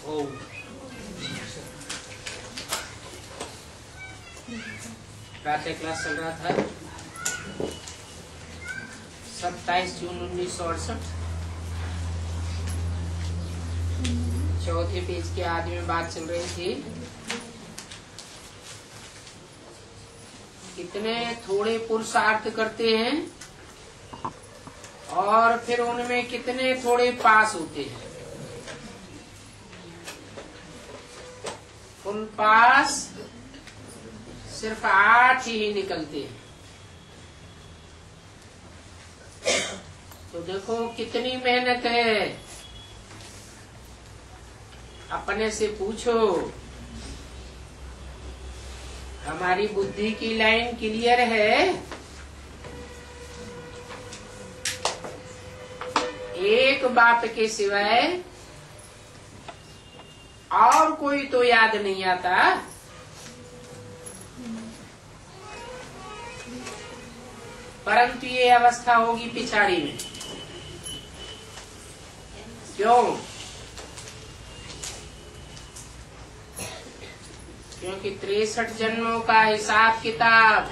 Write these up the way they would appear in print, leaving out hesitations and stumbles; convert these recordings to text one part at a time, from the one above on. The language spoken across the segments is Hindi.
ओम। प्रातः क्लास चल रहा था 27 जून 1968। चौथे पेज के आदि में बात चल रही थी कितने थोड़े पुरुषार्थ करते हैं और फिर उनमें कितने थोड़े पास होते हैं। उन पास सिर्फ 8 ही निकलते हैं। तो देखो कितनी मेहनत है। अपने से पूछो, हमारी बुद्धि की लाइन क्लियर है? एक बाप के सिवाय और कोई तो याद नहीं आता। परंतु ये अवस्था होगी पिछाड़ी में। क्यों? क्योंकि 63 जन्मों का हिसाब किताब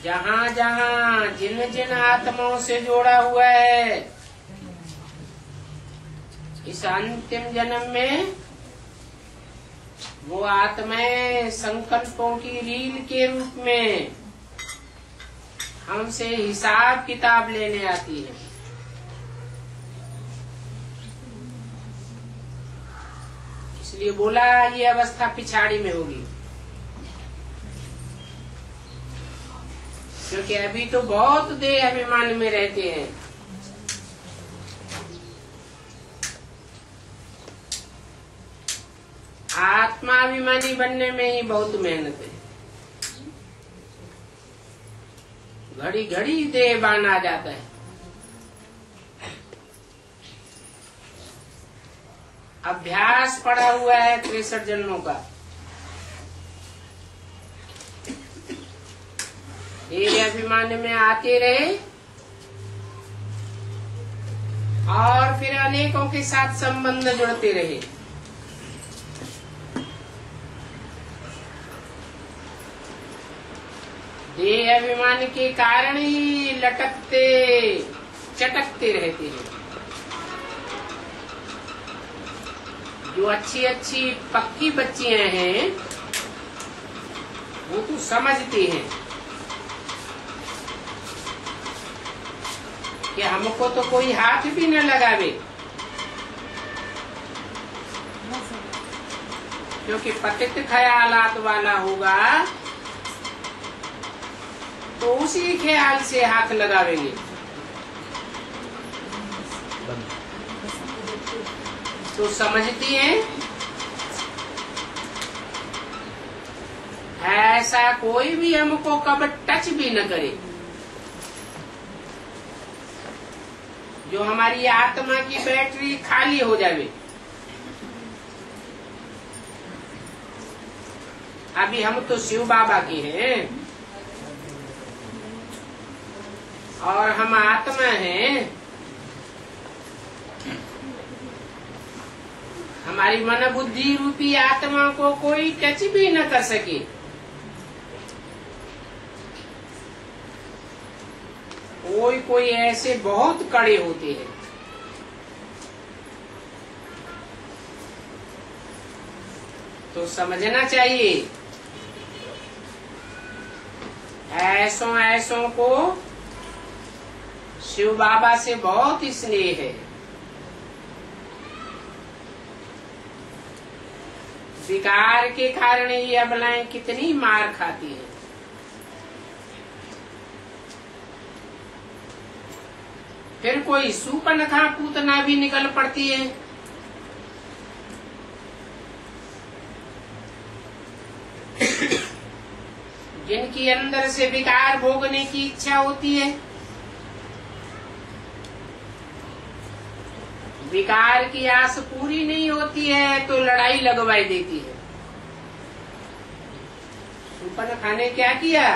जहाँ जहाँ जिन जिन आत्माओं से जोड़ा हुआ है, इस अंतिम जन्म में वो आत्माएं संकल्पों की रील के रूप में हमसे हिसाब किताब लेने आती है। इसलिए बोला ये अवस्था पिछाड़ी में होगी। क्योंकि अभी तो बहुत देह अभिमान में रहते हैं। आत्माभिमानी बनने में ही बहुत मेहनत है। घड़ी घड़ी देह बान आ जाता है। अभ्यास पड़ा हुआ है 63 जन्मों का। देह अभिमान में आते रहे और फिर अनेकों के साथ संबंध जुड़ते रहे। देह अभिमान के कारण ही लटकते चटकते रहते हैं। जो अच्छी अच्छी पक्की बच्चियां हैं वो तो समझती हैं कि हमको तो कोई हाथ भी न लगावे, क्योंकि पतित ख्यालात वाला होगा तो उसी ख्याल से हाथ लगावेंगे। तो समझती हैं ऐसा कोई भी हमको कब टच भी न करे। जो हमारी आत्मा की बैटरी खाली हो जावे। अभी हम तो शिव बाबा के हैं और हम आत्मा हैं। हमारी मन बुद्धि रूपी आत्मा को कोई टच भी न कर सके। कोई कोई ऐसे बहुत कड़े होते हैं। तो समझना चाहिए ऐसों ऐसों को शिव बाबा से बहुत स्नेह है। विकार के कारण ये अबलाएं कितनी मार खाती हैं। फिर कोई सूपनखा पूतना भी निकल पड़ती है। जिनकी अंदर से विकार भोगने की इच्छा होती है, विकार की आस पूरी नहीं होती है तो लड़ाई लगवाई देती है। सूपनखा ने क्या किया?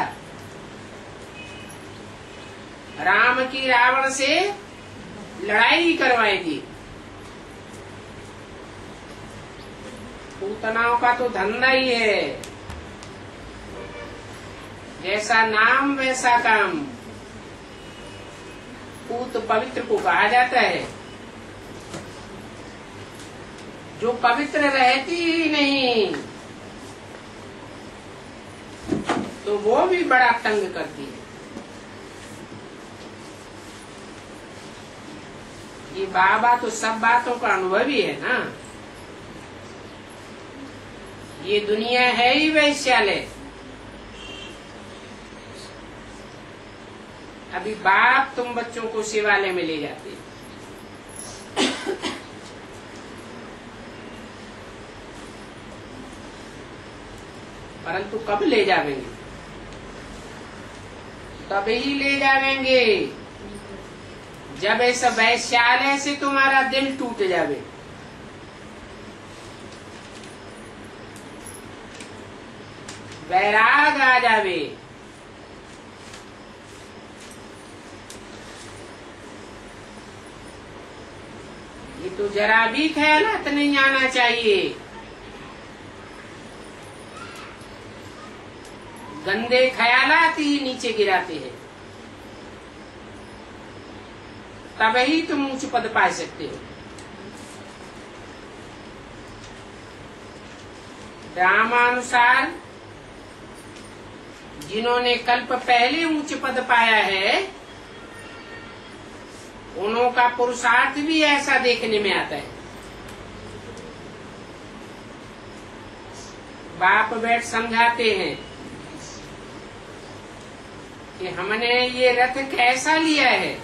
राम की रावण से लड़ाई करवाई दी। पूतनाओं का तो धंधा ही है, जैसा नाम वैसा काम। पूत पवित्र को कहा जाता है, जो पवित्र रहती ही नहीं तो वो भी बड़ा तंग करती है। ये बाबा तो सब बातों का अनुभवी है ना। ये दुनिया है ही वैश्यालय। अभी बाप तुम बच्चों को शिवालय में ले जाते हैं, परंतु कब ले जावेंगे? तभी ले जावेंगे जब ऐसा वैश्यालय से तुम्हारा दिल टूट जावे। वैराग आ जावे। ये तो जरा भी ख्यालात नहीं आना चाहिए। गंदे ख्यालात ही नीचे गिराते हैं, तभी तुम ऊंच पद पा सकते हो। रामानुसार जिन्होंने कल्प पहले ऊंच पद पाया है, उन्हों का पुरुषार्थ भी ऐसा देखने में आता है। बाप बैठ समझाते हैं कि हमने ये रथ कैसा लिया है।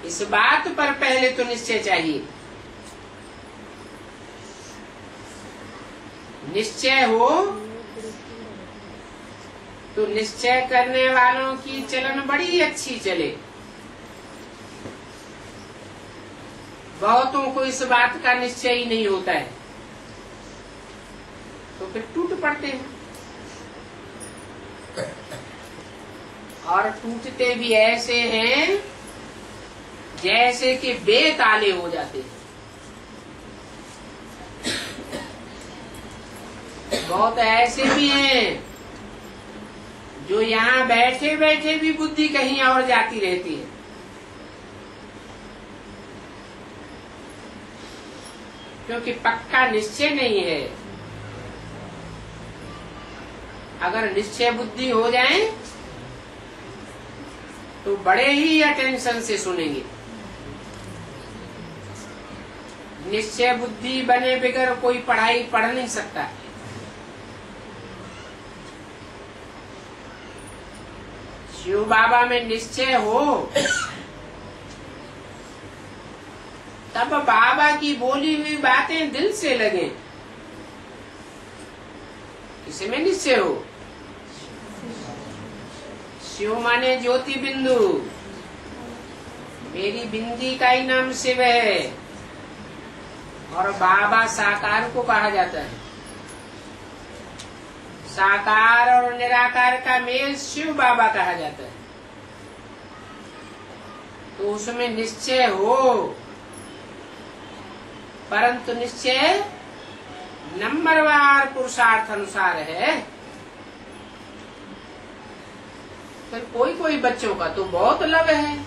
इस बात पर पहले तो निश्चय चाहिए। निश्चय हो तो निश्चय करने वालों की चलन बड़ी अच्छी चले। बहुतों को इस बात का निश्चय ही नहीं होता है, तो फिर टूट पड़ते हैं। और टूटते भी ऐसे हैं जैसे कि बेताले हो जाते हैं। बहुत ऐसे भी हैं जो यहाँ बैठे बैठे भी बुद्धि कहीं और जाती रहती है। क्योंकि पक्का निश्चय नहीं है। अगर निश्चय बुद्धि हो जाए तो बड़े ही अटेंशन से सुनेंगे। निश्चय बुद्धि बने बगैर कोई पढ़ाई पढ़ नहीं सकता। शिव बाबा में निश्चय हो तब बाबा की बोली हुई बातें दिल से लगे। इसमें निश्चय हो। शिव माने ज्योति बिंदु, मेरी बिंदी का ही नाम शिव है। और बाबा साकार को कहा जाता है। साकार और निराकार का मेल शिव बाबा कहा जाता है। तो उसमें निश्चय हो, परंतु निश्चय नंबरवार पुरुषार्थ अनुसार है। फिर कोई कोई बच्चों का तो बहुत लव है,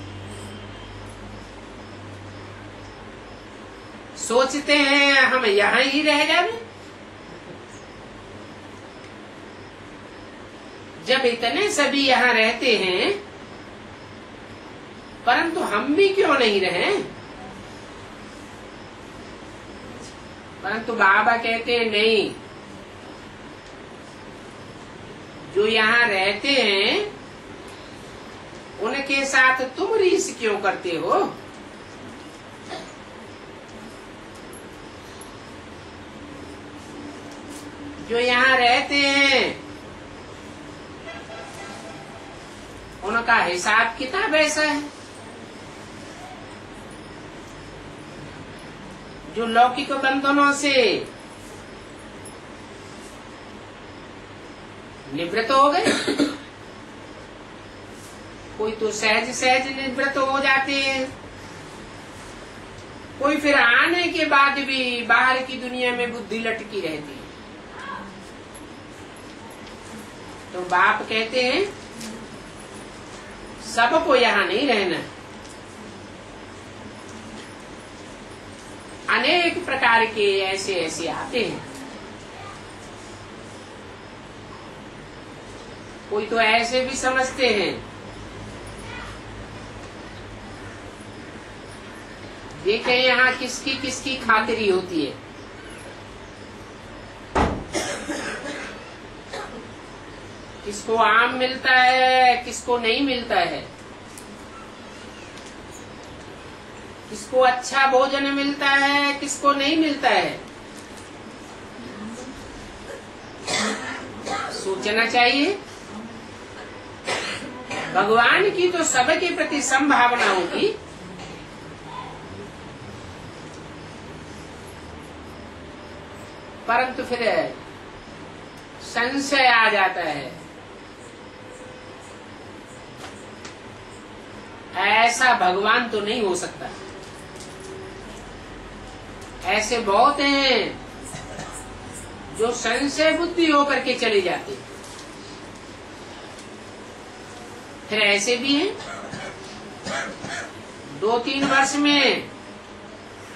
सोचते हैं हम यहाँ ही रह जाए। जब इतने सभी यहाँ रहते हैं, परंतु हम भी क्यों नहीं रहे? परंतु बाबा कहते हैं नहीं, जो यहाँ रहते हैं उनके साथ तुम रीस क्यों करते हो? जो यहाँ रहते हैं उनका हिसाब किताब ऐसा है। जो लौकिक बंधनों से निवृत्त हो गए, कोई तो सहज सहज निवृत्त हो जाते हैं, कोई फिर आने के बाद भी बाहर की दुनिया में बुद्धि लटकी रहती है। तो बाप कहते हैं सबको यहाँ नहीं रहना। अनेक प्रकार के ऐसे ऐसे आते हैं। कोई तो ऐसे भी समझते हैं, देखें यहाँ किसकी किसकी खातिरी होती है। किसको आम मिलता है, किसको नहीं मिलता है, किसको अच्छा भोजन मिलता है, किसको नहीं मिलता है। सोचना चाहिए। भगवान की तो सबके प्रति संभावना होगी, परंतु फिर संशय आ जाता है। ऐसा भगवान तो नहीं हो सकता। ऐसे बहुत हैं जो संशय बुद्धि होकर के चले जाते हैं। फिर ऐसे भी हैं 2-3 वर्ष में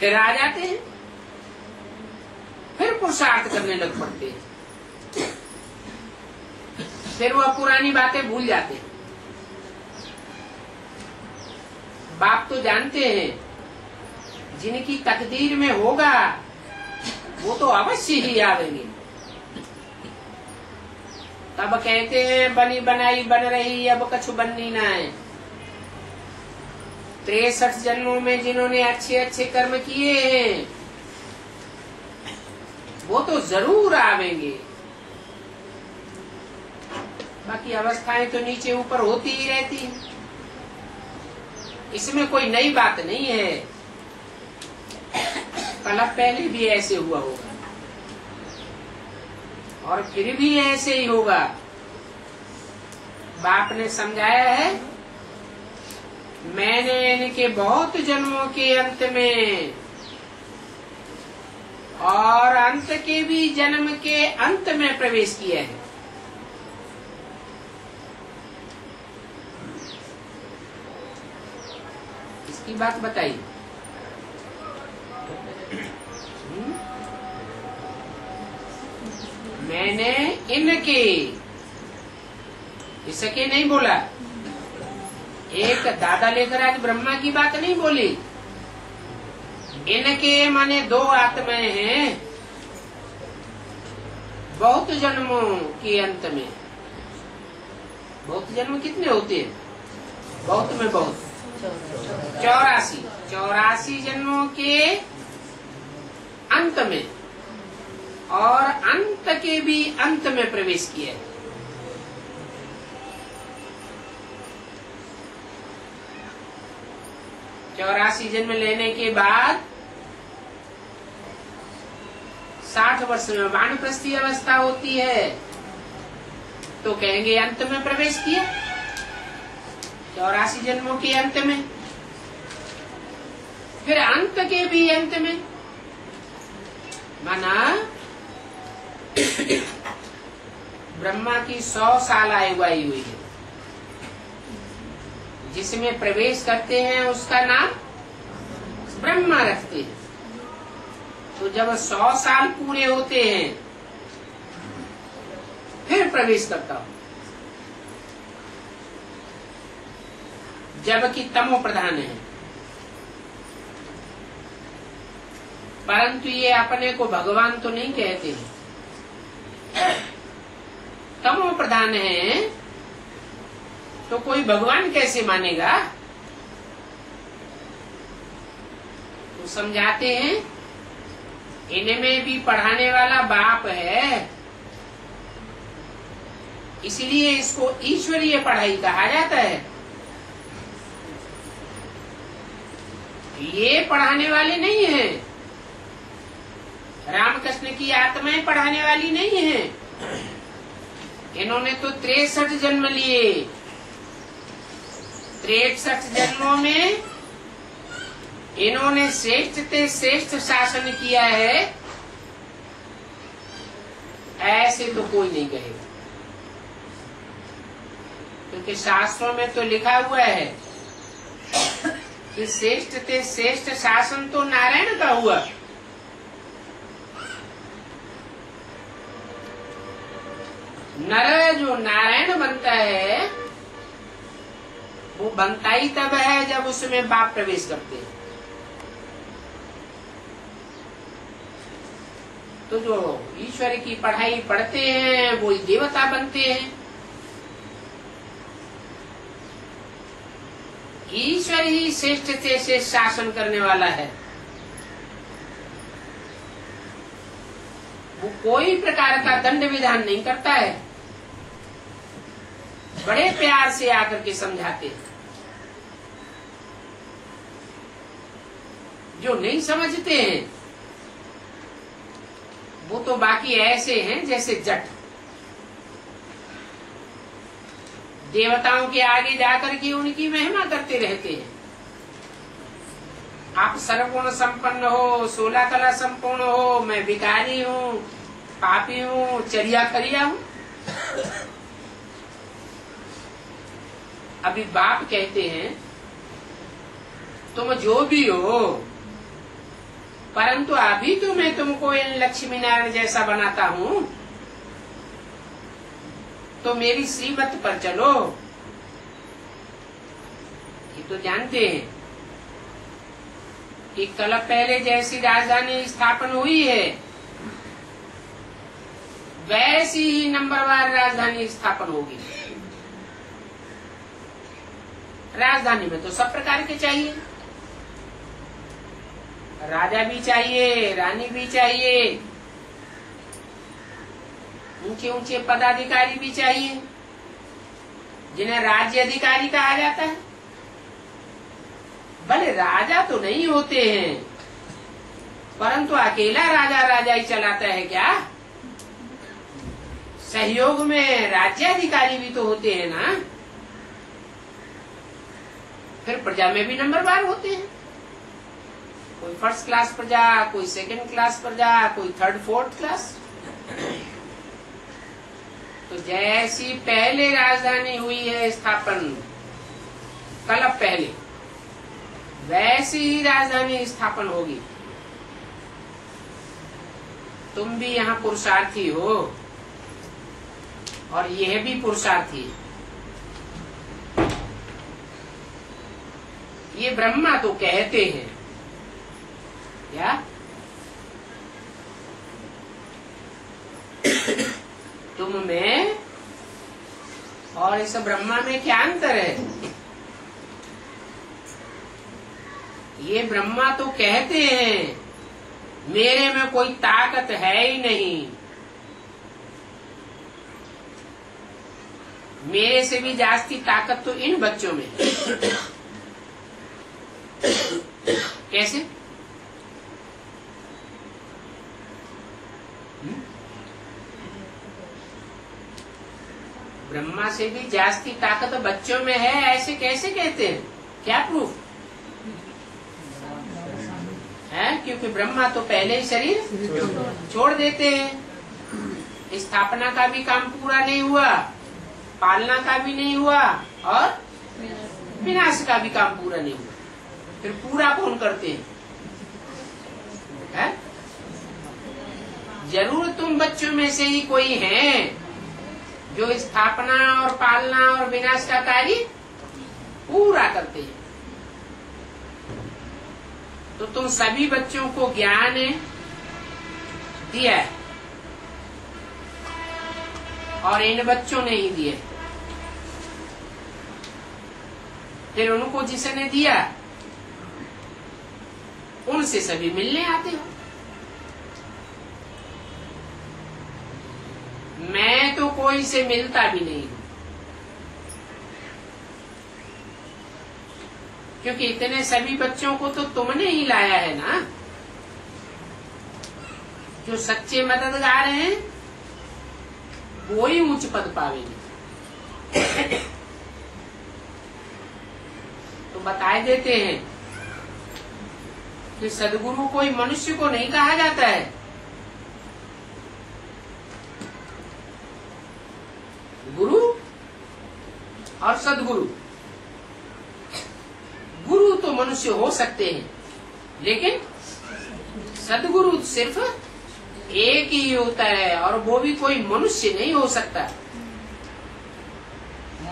फिर आ जाते हैं, फिर पुरुषार्थ करने लग पड़ते हैं, फिर वह पुरानी बातें भूल जाते हैं। बाप तो जानते हैं जिनकी तकदीर में होगा वो तो अवश्य ही आवेंगे। तब कहते हैं बनी बनाई बन रही, अब कछु बननी ना है। 63 जन्मों में जिन्होंने अच्छे अच्छे कर्म किए हैं वो तो जरूर आवेंगे। बाकी अवस्थाएं तो नीचे ऊपर होती ही रहती है, इसमें कोई नई बात नहीं है। कल पहले भी ऐसे हुआ होगा और फिर भी ऐसे ही होगा। बाप ने समझाया है, मैंने इनके बहुत जन्मों के अंत में और अंत के भी जन्म के अंत में प्रवेश किया है। इसकी बात बताइए। मैंने इनके, इसके नहीं बोला। एक दादा लेकर आज ब्रह्मा की बात नहीं बोली। इनके माने 2 आत्माएं हैं बहुत जन्मों के अंत में। बहुत जन्म कितने होते हैं? बहुत में बहुत 84 जन्मों के अंत में और अंत के भी अंत में प्रवेश किया है। चौरासी जन्म लेने के बाद 60 वर्ष में वानप्रस्थी अवस्था होती है, तो कहेंगे अंत में प्रवेश किया। 84 जन्मों के अंत में, फिर अंत के भी अंत में, माना ब्रह्मा की 100 साल आयु आई हुई है। जिसमें प्रवेश करते हैं उसका नाम ब्रह्मा रखते हैं। तो जब 100 साल पूरे होते हैं फिर प्रवेश करता हूं, जबकि तमो प्रधान है। परंतु ये अपने को भगवान तो नहीं कहते हैं, तमो प्रधान है, तो कोई भगवान कैसे मानेगा? तो समझाते हैं इनमें भी पढ़ाने वाला बाप है, इसलिए इसको ईश्वरीय पढ़ाई कहा जाता है। ये पढ़ाने वाले नहीं है, रामकृष्ण की आत्माएं पढ़ाने वाली नहीं है। इन्होंने तो 63 जन्म लिए। 63 जन्मों में इन्होंने श्रेष्ठ ते श्रेष्ठ शासन किया है, ऐसे तो कोई नहीं कहेगा। क्योंकि शास्त्रों में तो लिखा हुआ है कि श्रेष्ठ ते श्रेष्ठ शासन तो नारायण का हुआ। नर जो नारायण बनता है वो बनता ही तब है जब उसमें बाप प्रवेश करते हैं। तो जो ईश्वर की पढ़ाई पढ़ते हैं वो देवता बनते हैं। ईश्वर ही श्रेष्ठ से श्रेष्ठ शासन करने वाला है। वो कोई प्रकार का दंड विधान नहीं करता है, बड़े प्यार से आकर के समझाते हैं। जो नहीं समझते हैं वो तो बाकी ऐसे हैं जैसे जट, देवताओं के आगे जाकर के उनकी महिमा करते रहते हैं। आप सर्वगुण संपन्न हो, 16 कला संपूर्ण हो, मैं भिखारी हूँ, पापी हूँ, चरिया खरिया हूँ। अभी बाप कहते हैं तुम जो भी हो, परंतु अभी तो मैं तुमको इन लक्ष्मी नारायण जैसा बनाता हूँ, तो मेरी श्रीमत पर चलो। ये तो जानते हैं कि कल पहले जैसी राजधानी स्थापन हुई है वैसी ही नंबरवार राजधानी स्थापन होगी। राजधानी में तो सब प्रकार के चाहिए, राजा भी चाहिए, रानी भी चाहिए, ऊंचे ऊंचे पदाधिकारी भी चाहिए जिन्हें राज्य अधिकारी कहा जाता है। भले राजा तो नहीं होते हैं, परंतु अकेला राजा राजा ही चलाता है क्या? सहयोग में राज्याधिकारी भी तो होते हैं ना। फिर प्रजा में भी नंबरवार होते हैं, कोई फर्स्ट क्लास प्रजा, कोई सेकंड क्लास प्रजा, कोई थर्ड फोर्थ क्लास। तो जैसी पहले राजधानी हुई है स्थापन कल पहले, वैसी ही राजधानी स्थापन होगी। तुम भी यहाँ पुरुषार्थी हो और यह भी पुरुषार्थी है। ये ब्रह्मा तो कहते हैं क्या? तुम में और इस ब्रह्मा में क्या अंतर है? ये ब्रह्मा तो कहते हैं मेरे में कोई ताकत है ही नहीं, मेरे से भी जास्ती ताकत तो इन बच्चों में है। कैसे? ब्रह्मा से भी जास्ती ताकत बच्चों में है, ऐसे कैसे कहते हैं? क्या प्रूफ है? क्योंकि ब्रह्मा तो पहले ही शरीर छोड़ देते हैं। स्थापना का भी काम पूरा नहीं हुआ, पालना का भी नहीं हुआ और विनाश का भी काम पूरा नहीं हुआ। फिर पूरा कौन करते हैं? है? जरूर तुम बच्चों में से ही कोई है जो स्थापना और पालना और विनाश का कार्य पूरा करते हैं। तो तुम सभी बच्चों को ज्ञान दिया है और इन बच्चों ने ही दिया। फिर उनको जिसने दिया उनसे सभी मिलने आते हो। मैं तो कोई से मिलता भी नहीं हूं, क्योंकि इतने सभी बच्चों को तो तुमने ही लाया है ना। जो सच्चे मददगार हैं वो ही उच्च पद पावेंगे। तो बताए देते हैं कि सदगुरु कोई मनुष्य को नहीं कहा जाता है। गुरु और सदगुरु, गुरु तो मनुष्य हो सकते हैं, लेकिन सदगुरु सिर्फ एक ही होता है, और वो भी कोई मनुष्य नहीं हो सकता।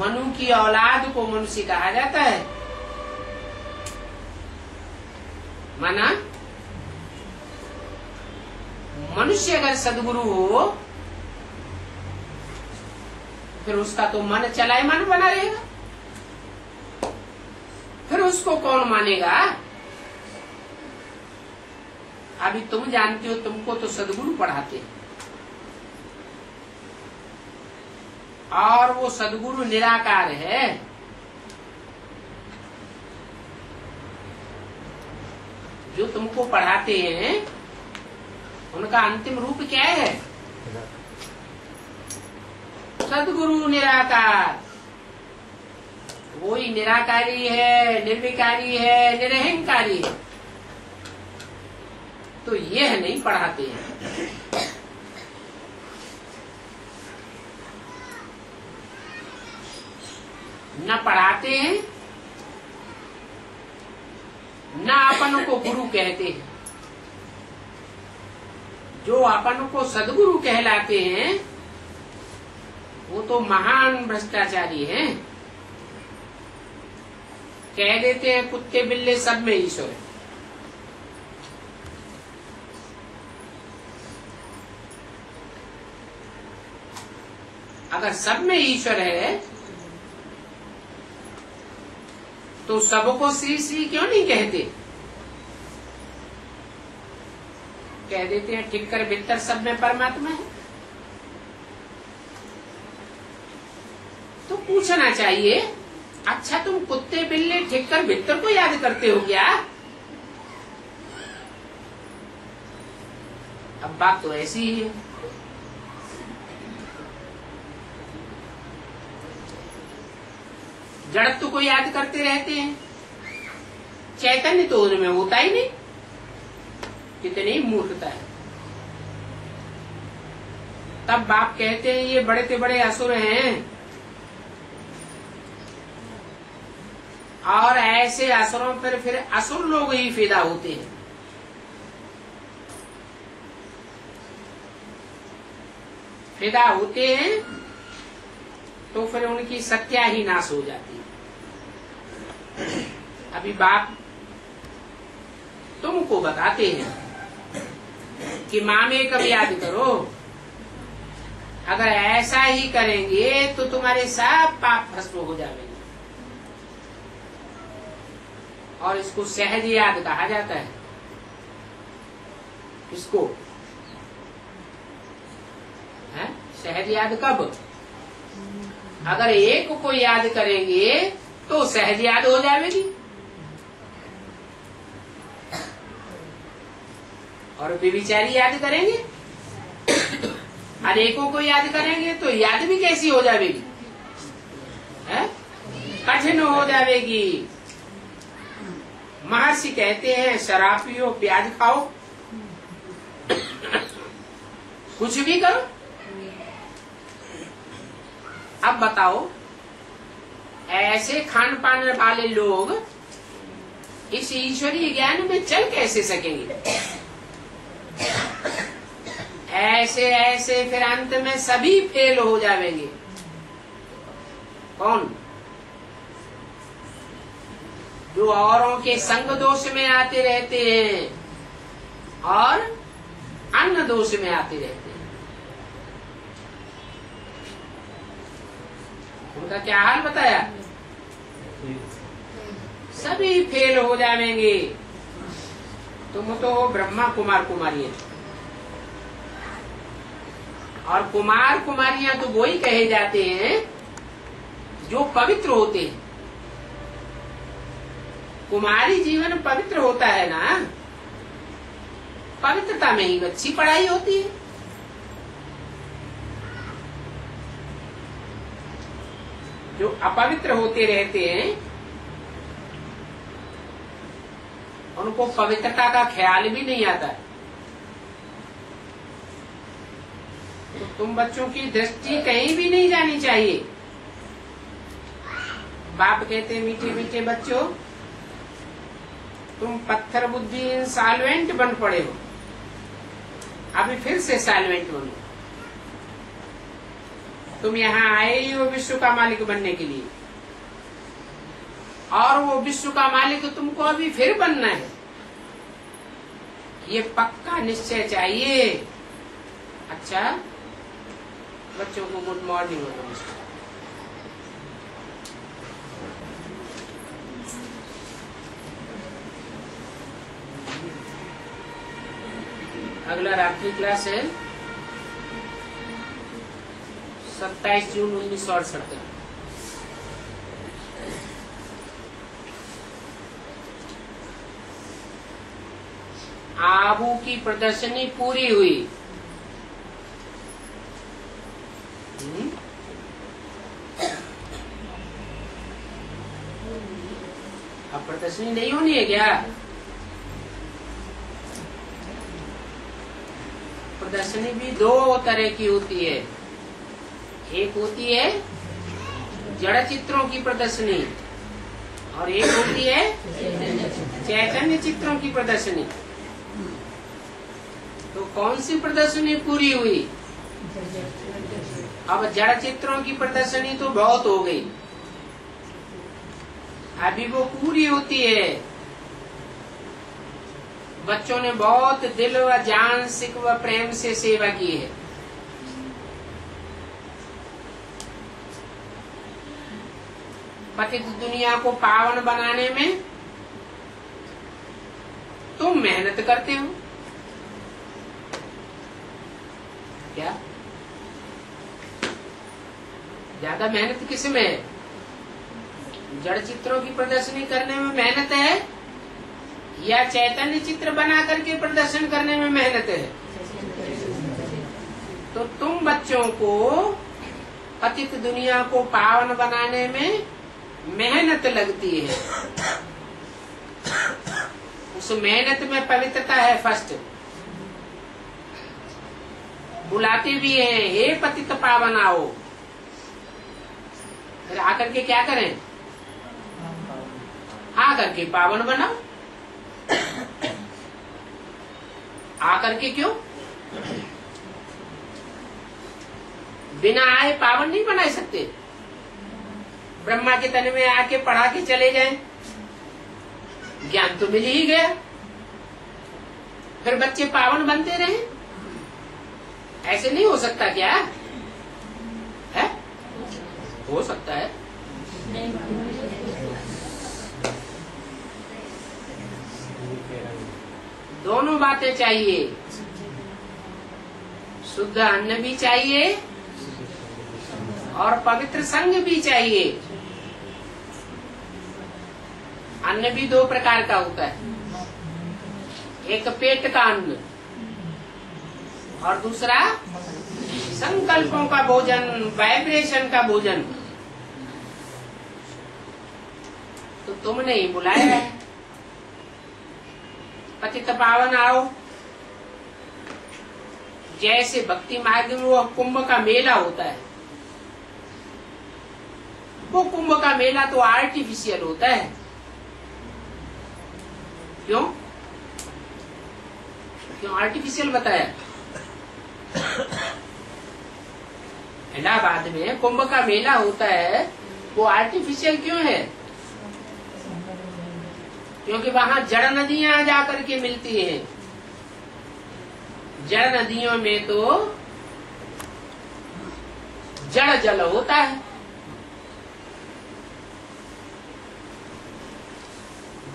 मनु की औलाद को मनुष्य कहा जाता है। माना मनुष्य अगर सदगुरु हो, फिर उसका तो मन चलायमान बना रहेगा, फिर उसको कौन मानेगा? अभी तुम जानते हो, तुमको तो सदगुरु पढ़ाते हैं, और वो सदगुरु निराकार है। जो तुमको पढ़ाते हैं उनका अंतिम रूप क्या है? सदगुरु निराकार। वो ही निराकारी है, निर्विकारी है, निरहंकारी है। तो यह नहीं पढ़ाते हैं। न पढ़ाते हैं, न अपन को गुरु कहते हैं। जो अपन को सदगुरु कहलाते हैं वो तो महान भ्रष्टाचारी हैं। कह देते हैं कुत्ते बिल्ले सब में ईश्वर है। अगर सब में ईश्वर है तो सबको श्री श्री क्यों नहीं कहते? कह देते हैं ठिक्कर भीतर सब में परमात्मा है। तो पूछना चाहिए, अच्छा तुम कुत्ते बिल्ले ठिक्कर भीतर को याद करते हो क्या? अब बात तो ऐसी ही है। जड़त्व को याद करते रहते हैं, चैतन्य तो उनमें होता ही नहीं। कितनी मूर्खता है। तब बाप कहते हैं ये बड़े से बड़े असुर हैं, और ऐसे असुरों पर फिर असुर लोग ही फिदा होते हैं। फिदा होते हैं तो फिर उनकी सत्या ही नाश हो जाती है। अभी बाप तुमको बताते हैं कि मामे कब याद करो। अगर ऐसा ही करेंगे तो तुम्हारे सब पाप भस्म हो जाएंगे। और इसको सहज याद कहा जाता है। इसको है सहज याद कब? अगर एक को याद करेंगे तो सहज याद हो जाएगी, और व्यभिचारी याद करेंगे, अनेकों को याद करेंगे तो याद भी कैसी हो जाएगी? कठिन हो जाएगी। महर्षि कहते हैं शराब पियो, प्याज खाओ, कुछ भी करो। अब बताओ ऐसे खान पान वाले लोग इस ईश्वरीय ज्ञान में चल कैसे सकेंगे? ऐसे ऐसे फिर अंत में सभी फेल हो जाएंगे। कौन? जो औरों के संग दोष में आते रहते हैं और अन्न दोष में आते रहते हैं। उनका क्या हाल बताया? सभी फेल हो जाएंगे। तुम तो ब्रह्मा कुमार कुमारियां, और कुमार कुमारियां तो वो ही कहे जाते हैं जो पवित्र होते हैं। कुमारी जीवन पवित्र होता है ना, पवित्रता में ही अच्छी पढ़ाई होती है। जो अपवित्र होते रहते हैं उनको पवित्रता का ख्याल भी नहीं आता है। तो तुम बच्चों की दृष्टि कहीं भी नहीं जानी चाहिए। बाप कहते मीठे मीठे बच्चों, तुम पत्थर बुद्धि इंसॉल्वेंट बन पड़े हो, अभी फिर से सॉल्वेंट बनो। तुम यहाँ आए ही हो विश्व का मालिक बनने के लिए, और वो विश्व का मालिक तुमको अभी फिर बनना है। ये पक्का निश्चय चाहिए। अच्छा बच्चों को गुड मॉर्निंग हो नमस्कार। अगला रात्रि क्लास है 27 जून 1968। आबू की प्रदर्शनी पूरी हुई। अब प्रदर्शनी नहीं होनी है क्या? प्रदर्शनी भी दो तरह की होती है। एक होती है जड़ चित्रों की प्रदर्शनी और एक होती है चैतन्य चित्रों की प्रदर्शनी। तो कौन सी प्रदर्शनी पूरी हुई? अब जड़ चित्रों की प्रदर्शनी तो बहुत हो गई, अभी वो पूरी होती है। बच्चों ने बहुत दिल व जान सिक व प्रेम से सेवा की है। पतित दुनिया को पावन बनाने में तुम मेहनत करते हो क्या? ज्यादा मेहनत किस में है? जड़ चित्रों की प्रदर्शनी करने में मेहनत है या चैतन्य चित्र बना करके प्रदर्शन करने में मेहनत है? तो तुम बच्चों को पतित दुनिया को पावन बनाने में मेहनत लगती है। उस मेहनत में पवित्रता है। फर्स्ट बुलाते भी हैं, हे पतित पावन आओ। फिर आकर के क्या करें? आकर के पावन बनाओ। आकर के क्यों? बिना आए पावन नहीं बना सकते। ब्रह्मा के तन में आके पढ़ा के चले जाएं, ज्ञान तो मिल ही गया, फिर बच्चे पावन बनते रहे। ऐसे नहीं हो सकता क्या? है? हो सकता है। दोनों बातें चाहिए। शुद्ध अन्न भी चाहिए और पवित्र संग भी चाहिए। अन्न भी दो प्रकार का होता है, एक पेट का अन्न और दूसरा संकल्पों का भोजन, वाइब्रेशन का भोजन। तो तुमने ही बुलाया है, पतित पावन आओ। जैसे भक्ति मार्ग में वो कुंभ का मेला होता है, वो कुंभ का मेला तो आर्टिफिशियल होता है। क्यों क्यों आर्टिफिशियल बताया? इलाहाबाद में कुंभ का मेला होता है, वो आर्टिफिशियल क्यों है? क्योंकि वहां जड़ नदियां जाकर के मिलती हैं। जड़ नदियों में तो जड़ जल होता है।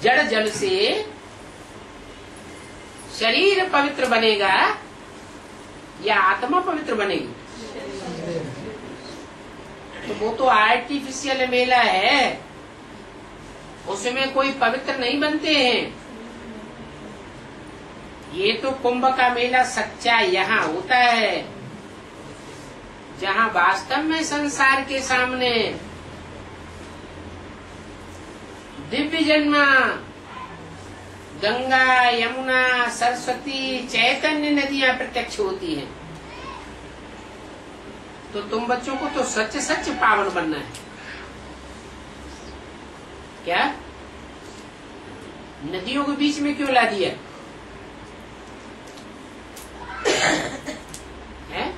जड़ जल से शरीर पवित्र बनेगा या आत्मा पवित्र बनेगी? तो वो तो आर्टिफिशियल मेला है, उसमें कोई पवित्र नहीं बनते हैं। ये तो कुंभ का मेला सच्चा यहाँ होता है, जहाँ वास्तव में संसार के सामने दिव्य जन्म गंगा, यमुना, सरस्वती, चैतन्य नदियां प्रत्यक्ष होती हैं। तो तुम बच्चों को तो सच सच पावन बनना है। क्या नदियों के बीच में क्यों ला दिया है?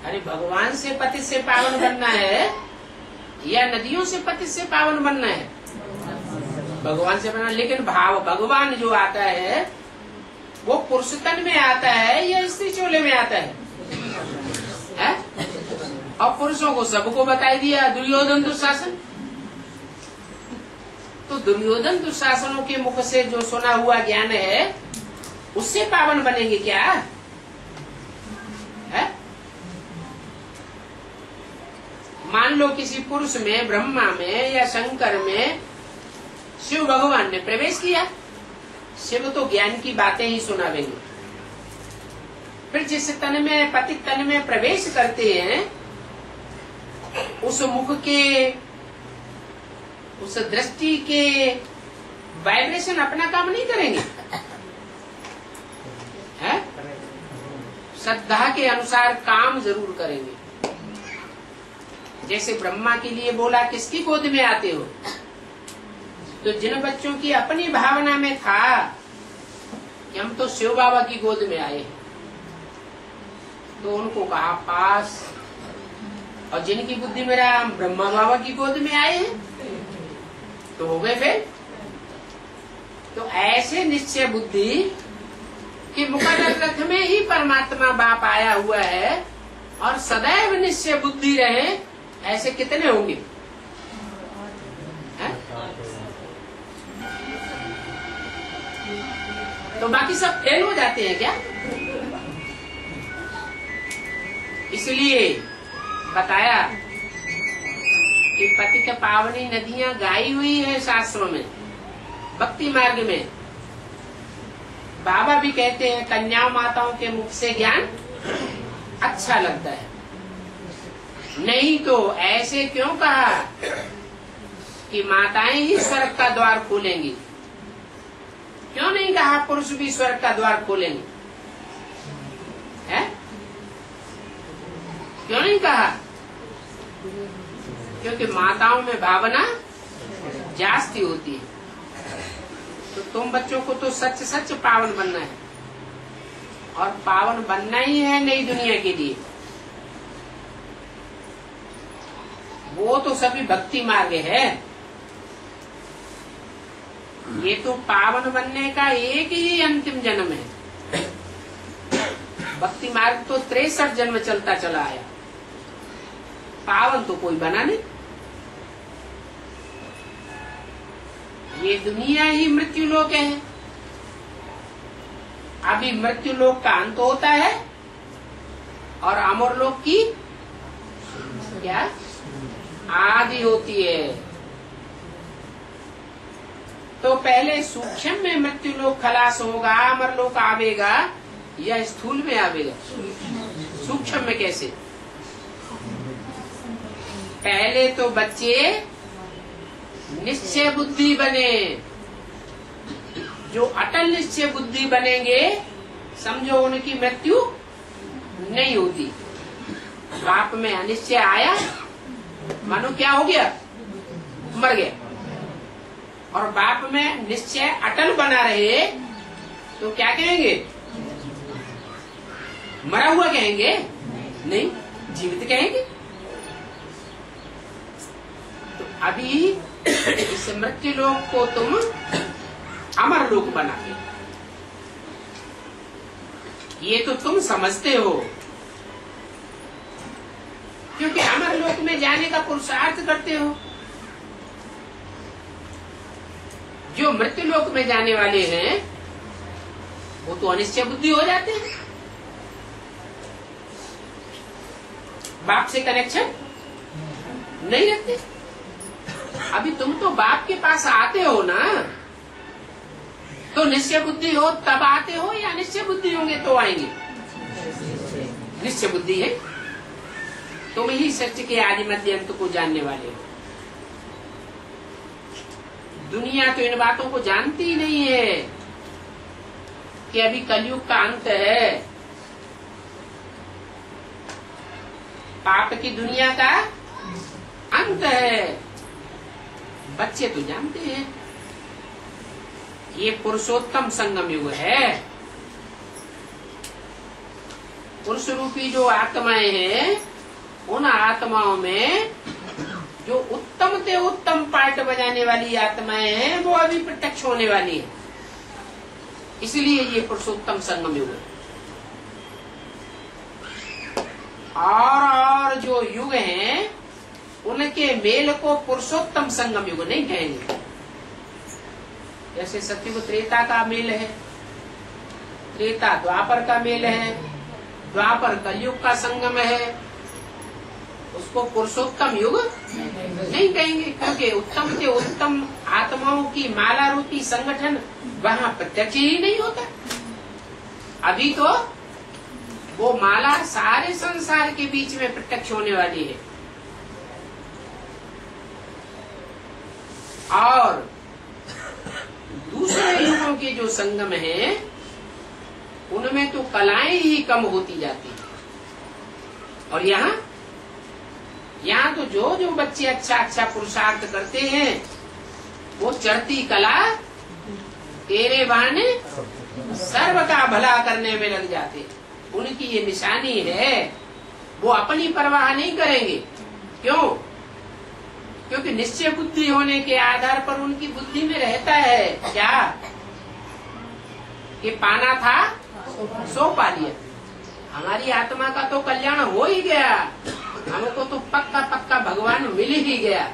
अरे भगवान से पति से पावन बनना है या नदियों से पति से पावन बनना है? भगवान से बनना। लेकिन भाव भगवान जो आता है वो पुरुष तन में आता है या स्त्री चोले में आता है? और पुरुषों को सबको बताई दिया दुर्योधन दुशासन। तो दुर्योधन दुशासनों के मुख से जो सुना हुआ ज्ञान है उससे पावन बनेंगे क्या है? मान लो किसी पुरुष में, ब्रह्मा में या शंकर में शिव भगवान ने प्रवेश किया। शिव तो ज्ञान की बातें ही सुनावेंगे। फिर जिस तन में, पति तन में प्रवेश करते हैं उस मुख के, उस दृष्टि के वाइब्रेशन अपना काम नहीं करेंगे है? श्रद्धा के अनुसार काम जरूर करेंगे। जैसे ब्रह्मा के लिए बोला किसकी गोद में आते हो, तो जिन बच्चों की अपनी भावना में था कि हम तो शिव बाबा की गोद में आए, तो उनको कहा पास। और जिनकी बुद्धि में रहा हम ब्रह्मा बाबा की गोद में आए हैं, तो हो गए फेल। तो ऐसे निश्चय बुद्धि कि मुकद्दर रथ में ही परमात्मा बाप आया हुआ है और सदैव निश्चय बुद्धि रहे, ऐसे कितने होंगे? तो बाकी सब फेल हो जाते हैं क्या? इसलिए बताया कि पतित पावनी नदियां गाई हुई है शास्त्रों में, भक्ति मार्ग में। बाबा भी कहते हैं कन्या माताओं के मुख से ज्ञान अच्छा लगता है। नहीं तो ऐसे क्यों कहा कि माताएं ही स्वर्ग का द्वार खोलेंगी? क्यों नहीं कहा पुरुष भी स्वर्ग का द्वार खोलेंगे? है? क्यों नहीं कहा? क्योंकि माताओं में भावना जास्ती होती है। तो तुम बच्चों को तो सच सच पावन बनना है, और पावन बनना ही है नई दुनिया के लिए। वो तो सभी भक्ति मार्ग है। ये तो पावन बनने का एक ही अंतिम जन्म है। भक्ति मार्ग तो 63 जन्म चलता चला आया, पावन तो कोई बना नहीं। ये दुनिया ही मृत्यु लोक है। अभी मृत्यु लोक का अंत होता है और अमर लोक की क्या आदि होती है। तो पहले सूक्ष्म में मृत्यु लोक खलास होगा, अमर लोक आवेगा, या स्थूल में आवेगा? सूक्ष्म में कैसे? पहले तो बच्चे निश्चय बुद्धि बने। जो अटल निश्चय बुद्धि बनेंगे, समझो उनकी मृत्यु नहीं होती। बाप में अनिश्चय आया, मानो क्या हो गया? मर गया। और बाप में निश्चय अटल बना रहे तो क्या कहेंगे? मरा हुआ कहेंगे? नहीं, जीवित कहेंगे। तो अभी इस मृत्यु लोक को तुम अमर लोक बना दे। ये तो तुम समझते हो, क्योंकि अमर लोक में जाने का पुरुषार्थ करते हो। जो मृत्यु लोक में जाने वाले हैं वो तो अनिश्चय बुद्धि हो जाते हैं। बाप से कनेक्शन नहीं रखते। अभी तुम तो बाप के पास आते हो ना, तो निश्चय बुद्धि हो तब आते हो, या निश्चय बुद्धि होंगे तो आएंगे? निश्चय बुद्धि है। तुम ही सत्य के आदि मध्य अंत को जानने वाले हो। दुनिया तो इन बातों को जानती ही नहीं है कि अभी कलयुग का अंत है, पाप की दुनिया का अंत है। बच्चे तो जानते हैं ये पुरुषोत्तम संगम युग है। पुरुष रूपी जो आत्माएं हैं, उन आत्माओं में जो उत्तम से उत्तम पार्ट बजाने वाली आत्माएं हैं, वो अभी प्रत्यक्ष होने वाली है। इसलिए ये पुरुषोत्तम संगम युग है। और जो युग हैं, उनके मेल को पुरुषोत्तम संगम युग नहीं कहेंगे। जैसे सतयुग त्रेता का मेल है, त्रेता द्वापर का मेल है, द्वापर कलयुग का संगम है, उसको पुरुषोत्तम युग नहीं कहेंगे, क्योंकि उत्तम से उत्तम आत्माओं की माला रूपी संगठन वहाँ प्रत्यक्ष ही नहीं होता। अभी तो वो माला सारे संसार के बीच में प्रत्यक्ष होने वाली है। और दूसरे युगों के जो संगम हैं, उनमें तो कलाएं ही कम होती जाती है। और यहाँ तो जो बच्चे अच्छा पुरुषार्थ करते हैं, वो चढ़ती कला तेरे बहाने सर्व का भला करने में लग जाते हैं। उनकी ये निशानी है, वो अपनी परवाह नहीं करेंगे। क्यों? क्योंकि निश्चय बुद्धि होने के आधार पर उनकी बुद्धि में रहता है क्या कि पाना था सो पा लिया। हमारी आत्मा का तो कल्याण हो ही गया, हमको तो पक्का भगवान मिल ही गया।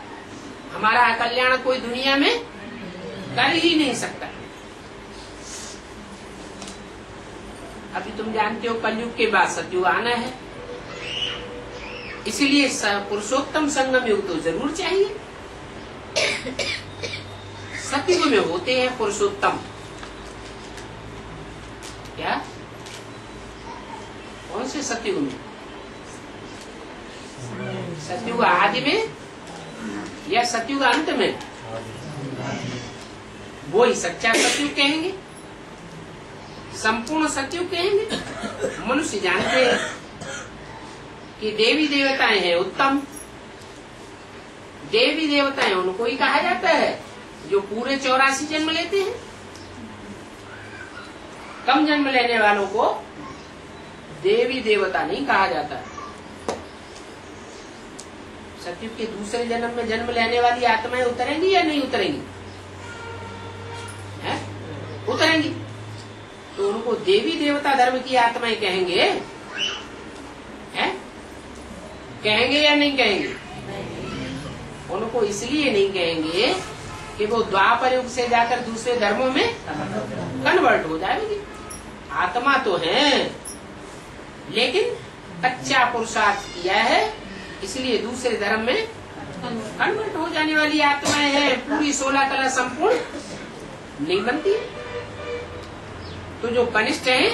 हमारा कल्याण कोई दुनिया में कर ही नहीं सकता। अभी तुम जानते हो कलयुग के बाद सतयुग आना है, इसीलिए पुरुषोत्तम संगम युग तो जरूर चाहिए। सतयुग में होते हैं पुरुषोत्तम। क्या? कौन से सतयुग में? सतयुग आदि में या सतयुग अंत में? वो ही सच्चा सतयुग कहेंगे, संपूर्ण सतयुग कहेंगे। मनुष्य जानते हैं कि देवी देवताएं हैं उत्तम। देवी देवताएं उनको ही कहा जाता है जो पूरे 84 जन्म लेते हैं। कम जन्म लेने वालों को देवी देवता नहीं कहा जाता। सतयुग के दूसरे जन्म में जन्म लेने वाली आत्माएं उतरेंगी या नहीं उतरेंगी? है? उतरेंगी। तो उनको देवी देवता धर्म की आत्माएं कहेंगे। है? कहेंगे या नहीं कहेंगे? उनको इसलिए नहीं कहेंगे कि वो द्वापर युग से जाकर दूसरे धर्मों में कन्वर्ट हो जाएगी। आत्मा तो है, लेकिन कच्चा पुरुषार्थ किया है, इसलिए दूसरे धर्म में कन्वर्ट हो जाने वाली आत्माएं हैं। पूरी 16 कला संपूर्ण नहीं बनती। तो जो कनिष्ठ हैं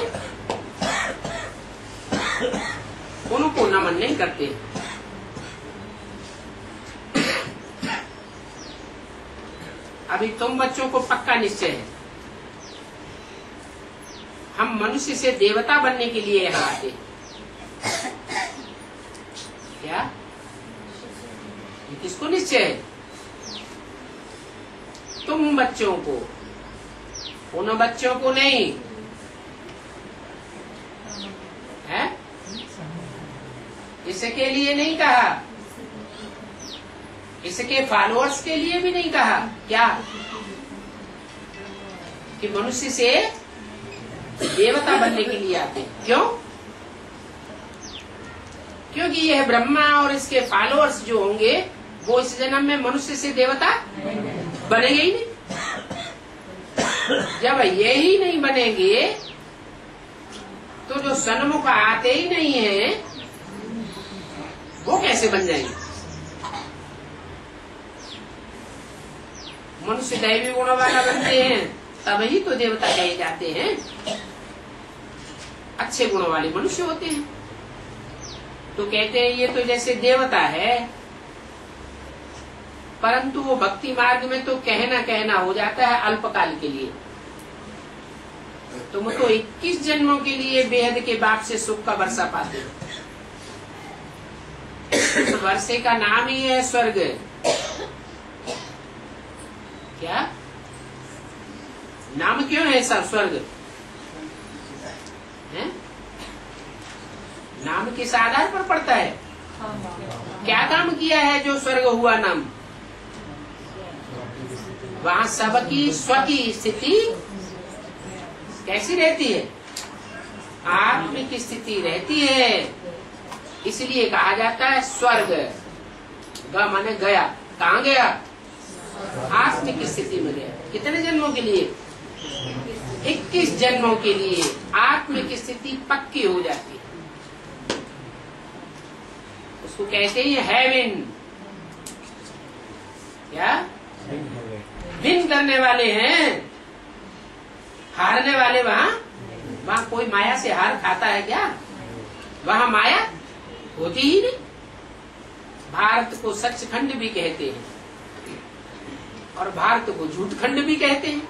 उनको नमन नहीं करते। अभी तुम बच्चों को पक्का निश्चय है, हम मनुष्य से देवता बनने के लिए यहाँ आते। क्या? ये किसको निश्चय है? तुम बच्चों को, उन बच्चों को नहीं है। इसके लिए नहीं कहा, इसके फॉलोअर्स के लिए भी नहीं कहा। क्या? कि मनुष्य से देवता बनने के लिए आते। क्यों? क्योंकि यह ब्रह्मा और इसके फॉलोअर्स जो होंगे, वो इस जन्म में मनुष्य से देवता बनेंगे ही नहीं। जब ये ही नहीं बनेंगे, तो जो सन्मुख आते ही नहीं है, वो कैसे बन जाएंगे? मनुष्य दैवी गुणों वाला बनते हैं, तभी तो देवता कहे जाते हैं। अच्छे गुणों वाले मनुष्य होते हैं तो कहते हैं ये तो जैसे देवता है। परंतु वो भक्ति मार्ग में तो कहना कहना हो जाता है अल्पकाल के लिए। तुम तो 21 जन्मों के लिए बेहद के बाप से सुख का वर्षा पाते हो। उस वर्षे का नाम ही है स्वर्ग। क्या नाम क्यों है सब स्वर्ग है? नाम किस आधार पर पड़ता है? क्या काम किया है जो स्वर्ग हुआ नाम? वहां सबकी स्व की स्थिति कैसी रहती है? आत्मिक स्थिति रहती है, इसलिए कहा जाता है स्वर्ग। ग माने गया, कहाँ गया? आत्मिक स्थिति में गया। कितने जन्मों के लिए? 21 जन्मों के लिए आत्मिक स्थिति पक्की हो जाती है। उसको कहते हैं हेवन। क्या विन करने वाले हैं, हारने वाले वहां कोई माया से हार खाता है क्या? वहां माया होती ही नहीं। भारत को सचखंड भी कहते हैं और भारत को झूठखंड भी कहते हैं।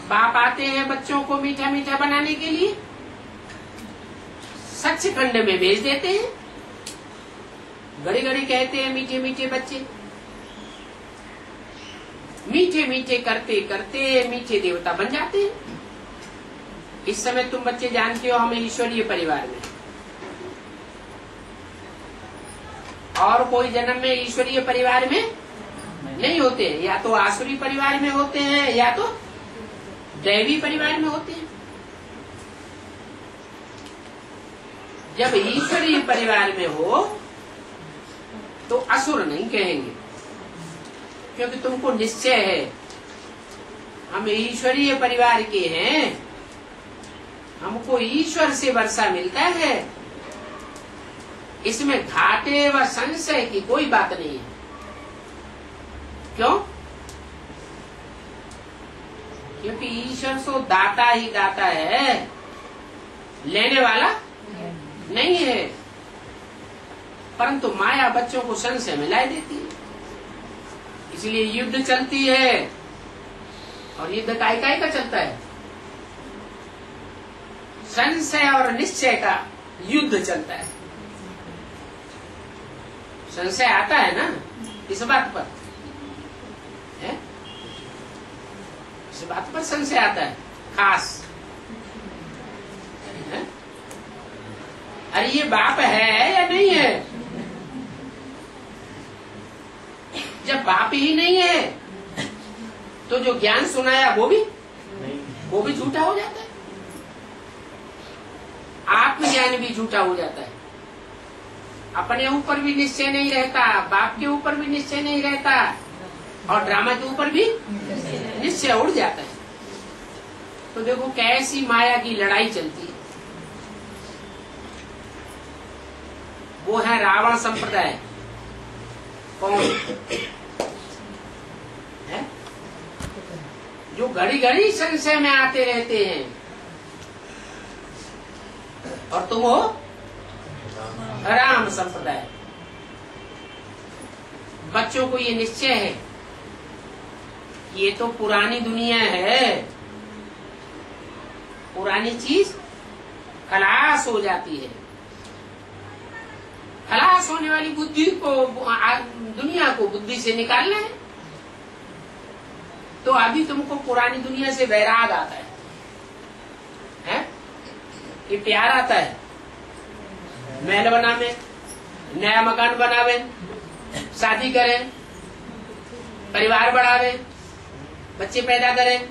बाप आते हैं बच्चों को मीठा मीठा बनाने के लिए, सचखंड में भेज देते हैं। घड़ी घड़ी कहते हैं मीठे मीठे बच्चे। मीठे मीठे करते करते मीठे देवता बन जाते हैं। इस समय तुम बच्चे जानते हो हमें ईश्वरीय परिवार में, और कोई जन्म में ईश्वरीय परिवार में नहीं होते हैं। या तो आसुरी परिवार में होते हैं या तो दैवी परिवार में होते हैं। जब ईश्वरीय परिवार में हो तो असुर नहीं कहेंगे, क्योंकि तुमको निश्चय है हम ईश्वरीय परिवार के हैं, हमको ईश्वर से वर्षा मिलता है। इसमें घाटे व संशय की कोई बात नहीं है। क्यों? क्योंकि ईश्वर तो दाता ही दाता है, लेने वाला नहीं है। परंतु माया बच्चों को संशय में ला देती है, इसलिए युद्ध चलती है। और युद्ध काय काय का चलता है? संशय और निश्चय का युद्ध चलता है। संशय आता है ना इस बात पर है? इस बात पर संशय आता है खास है? अरे ये बाप है या नहीं है? जब बाप ही नहीं है तो जो ज्ञान सुनाया वो भी झूठा हो जाता है। आत्मज्ञान भी झूठा हो जाता है। अपने ऊपर भी निश्चय नहीं रहता, बाप के ऊपर भी निश्चय नहीं रहता, और ड्रामा के ऊपर भी निश्चय उड़ जाता है। तो देखो कैसी माया की लड़ाई चलती है। वो है रावण संप्रदाय। कौन है? जो घड़ी घड़ी संशय में आते रहते हैं। और तुम हो राम संप्रदाय। बच्चों को ये निश्चय है ये तो पुरानी दुनिया है, पुरानी चीज खलास हो जाती है। खलास होने वाली बुद्धि को, दुनिया को बुद्धि से निकालना है। तो अभी तुमको पुरानी दुनिया से वैराग आता है? कि प्यार आता है? महल बनावे, नया मकान बनावे, शादी करें, परिवार बढ़ावे, बच्चे पैदा करें,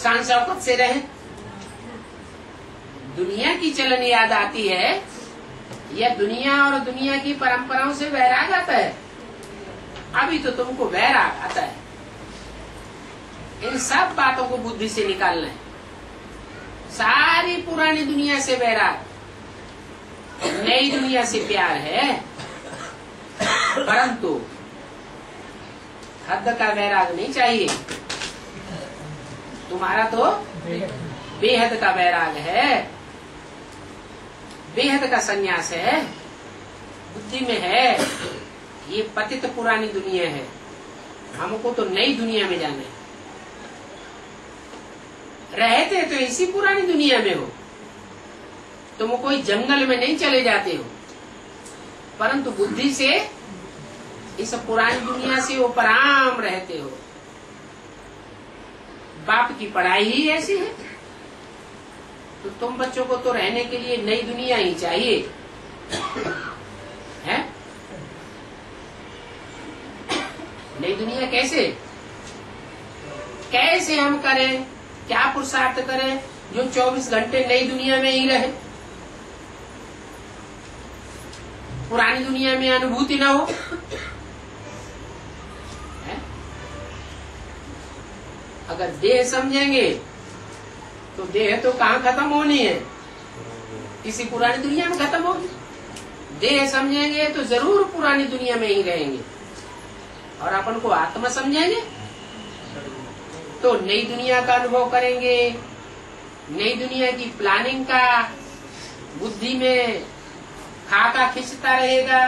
शान शौकत से रहें। दुनिया की चलन याद आती है या दुनिया और दुनिया की परंपराओं से वैराग आता है? अभी तो तुमको वैराग आता है। इन सब बातों को बुद्धि से निकालना है। सारी पुरानी दुनिया से वैराग, नई दुनिया से प्यार है, परंतु हद का वैराग नहीं चाहिए। तुम्हारा तो बेहद का वैराग है, बेहद का संन्यास है। बुद्धि में है ये पतित पुरानी दुनिया है, हमको तो नई दुनिया में जाना है। रहते तो इसी पुरानी दुनिया में हो, तुम कोई जंगल में नहीं चले जाते हो, परंतु बुद्धि से इस पुरानी दुनिया से उपराम रहते हो। बाप की पढ़ाई ही ऐसी है, तो तुम बच्चों को तो रहने के लिए नई दुनिया ही चाहिए है? नई दुनिया कैसे कैसे हम करें, क्या पुरुषार्थ करें जो 24 घंटे नई दुनिया में ही रहे, पुरानी दुनिया में अनुभूति ना हो है? अगर देह समझेंगे तो देह तो कहाँ खत्म होनी है, किसी पुरानी दुनिया में खत्म होगी। देह समझेंगे तो जरूर पुरानी दुनिया में ही रहेंगे, और अपन को आत्मा समझेंगे तो नई दुनिया का अनुभव करेंगे। नई दुनिया की प्लानिंग का बुद्धि में खाका खिंचता रहेगा,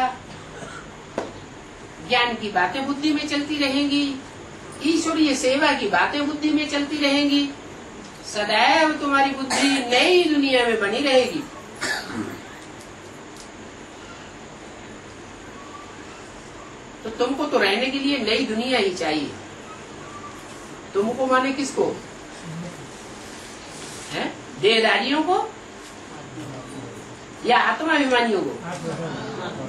ज्ञान की बातें बुद्धि में चलती रहेंगी, ईश्वरीय सेवा की बातें बुद्धि में चलती रहेंगी। सदैव तुम्हारी बुद्धि नई दुनिया में बनी रहेगी। तो तुमको तो रहने के लिए नई दुनिया ही चाहिए। तुमको माने किसको है? देहधारियों को या आत्माभिमानियों को?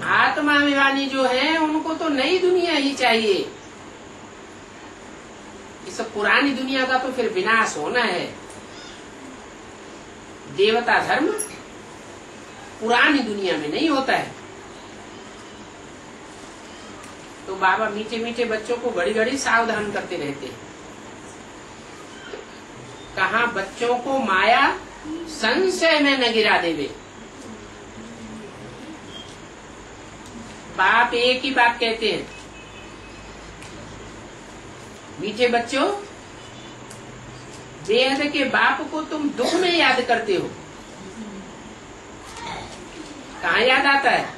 आत्माभिमानी जो है उनको तो नई दुनिया ही चाहिए। इस पुरानी दुनिया का तो फिर विनाश होना है। देवता धर्म पुरानी दुनिया में नहीं होता है। तो बाबा मीठे मीठे बच्चों को घड़ी घड़ी सावधान करते रहते हैं। कहा बच्चों को माया संशय में न गिरा देवे। बाप एक ही बात कहते हैं, मीठे बच्चों, बेहद के बाप को तुम दुख में याद करते हो। कहाँ याद आता है?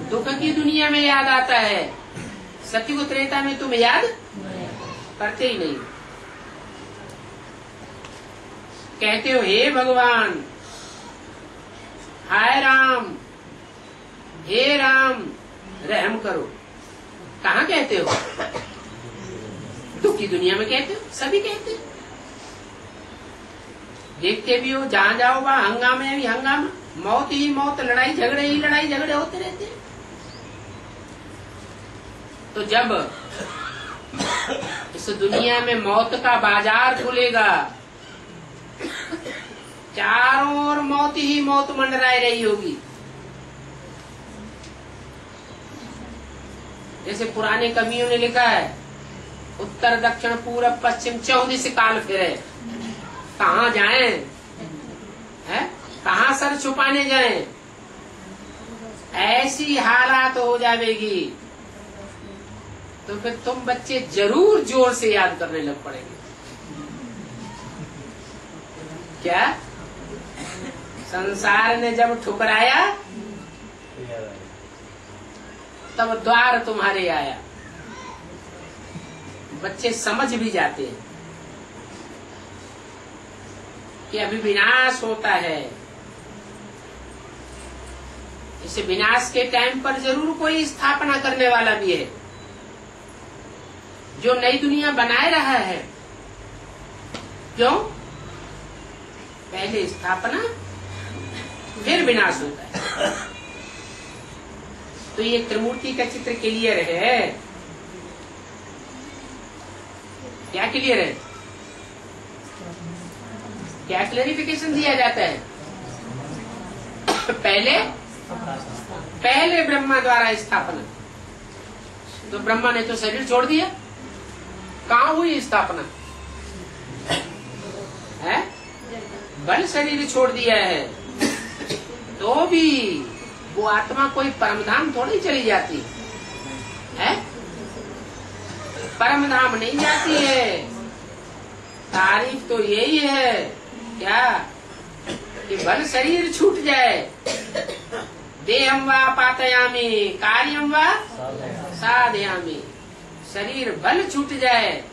दुख की दुनिया में याद आता है। सत्युग त्रेता में तुम याद करते ही नहीं। कहते हो हे भगवान, हाय राम, हे राम रहम करो। कहाँ कहते हो? दुख की दुनिया में कहते हो, सभी कहते हो। देखते भी हो, जहाँ जाओ वहाँ हंगामे ही हंगामा, मौत ही मौत, लड़ाई झगड़े ही लड़ाई झगड़े होते रहते हैं। तो जब इस दुनिया में मौत का बाजार खुलेगा, चारों ओर मौत ही मौत मंडराई रही होगी। जैसे पुराने कवियों ने लिखा है, उत्तर दक्षिण पूरब पश्चिम 14 काल फिरे, कहाँ जाएं? कहाँ सर छुपाने जाएं? ऐसी हालात हो जाएगी तो फिर तुम बच्चे जरूर जोर से याद करने लग पड़ेंगे। क्या संसार ने जब ठुकराया तब द्वार तुम्हारे आया। बच्चे समझ भी जाते हैं कि अभी विनाश होता है। इस विनाश के टाइम पर जरूर कोई स्थापना करने वाला भी है, जो नई दुनिया बनाए रहा है। क्यों? पहले स्थापना फिर विनाश होता है। तो ये त्रिमूर्ति का चित्र क्लियर है। क्या क्लियर है? क्या क्लैरिफिकेशन दिया जाता है? पहले ब्रह्मा द्वारा स्थापना। तो ब्रह्मा ने तो शरीर छोड़ दिया, कहाँ हुई स्थापना? है बल शरीर छोड़ दिया है, तो भी वो आत्मा कोई परमधाम थोड़ी चली जाती है। परमधाम नहीं जाती है। तारीफ तो यही है क्या कि बल शरीर छूट जाए देहम वा पातयामी कार्यम वा साधयामी। शरीर भल छूट जाए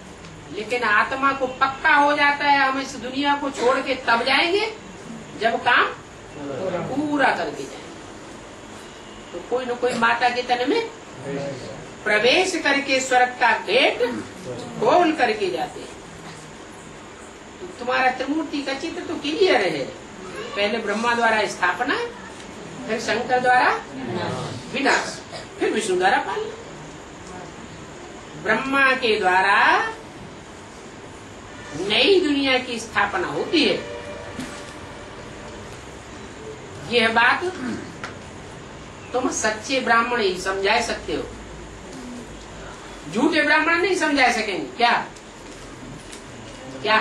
लेकिन आत्मा को पक्का हो जाता है हम इस दुनिया को छोड़ के तब जाएंगे जब काम पूरा करके जाएंगे। तो कोई न कोई माता के तन में प्रवेश करके स्वर्ग का गेट खोल करके जाते हैं। तो तुम्हारा त्रिमूर्ति का चित्र तो क्लियर है। पहले ब्रह्मा द्वारा स्थापना, फिर शंकर द्वारा विनाश, फिर विष्णु द्वारा पालना। ब्रह्मा के द्वारा नई दुनिया की स्थापना होती है। यह बात तुम सच्चे ब्राह्मण ही समझा सकते हो, झूठे ब्राह्मण नहीं समझा सकेंगे। क्या क्या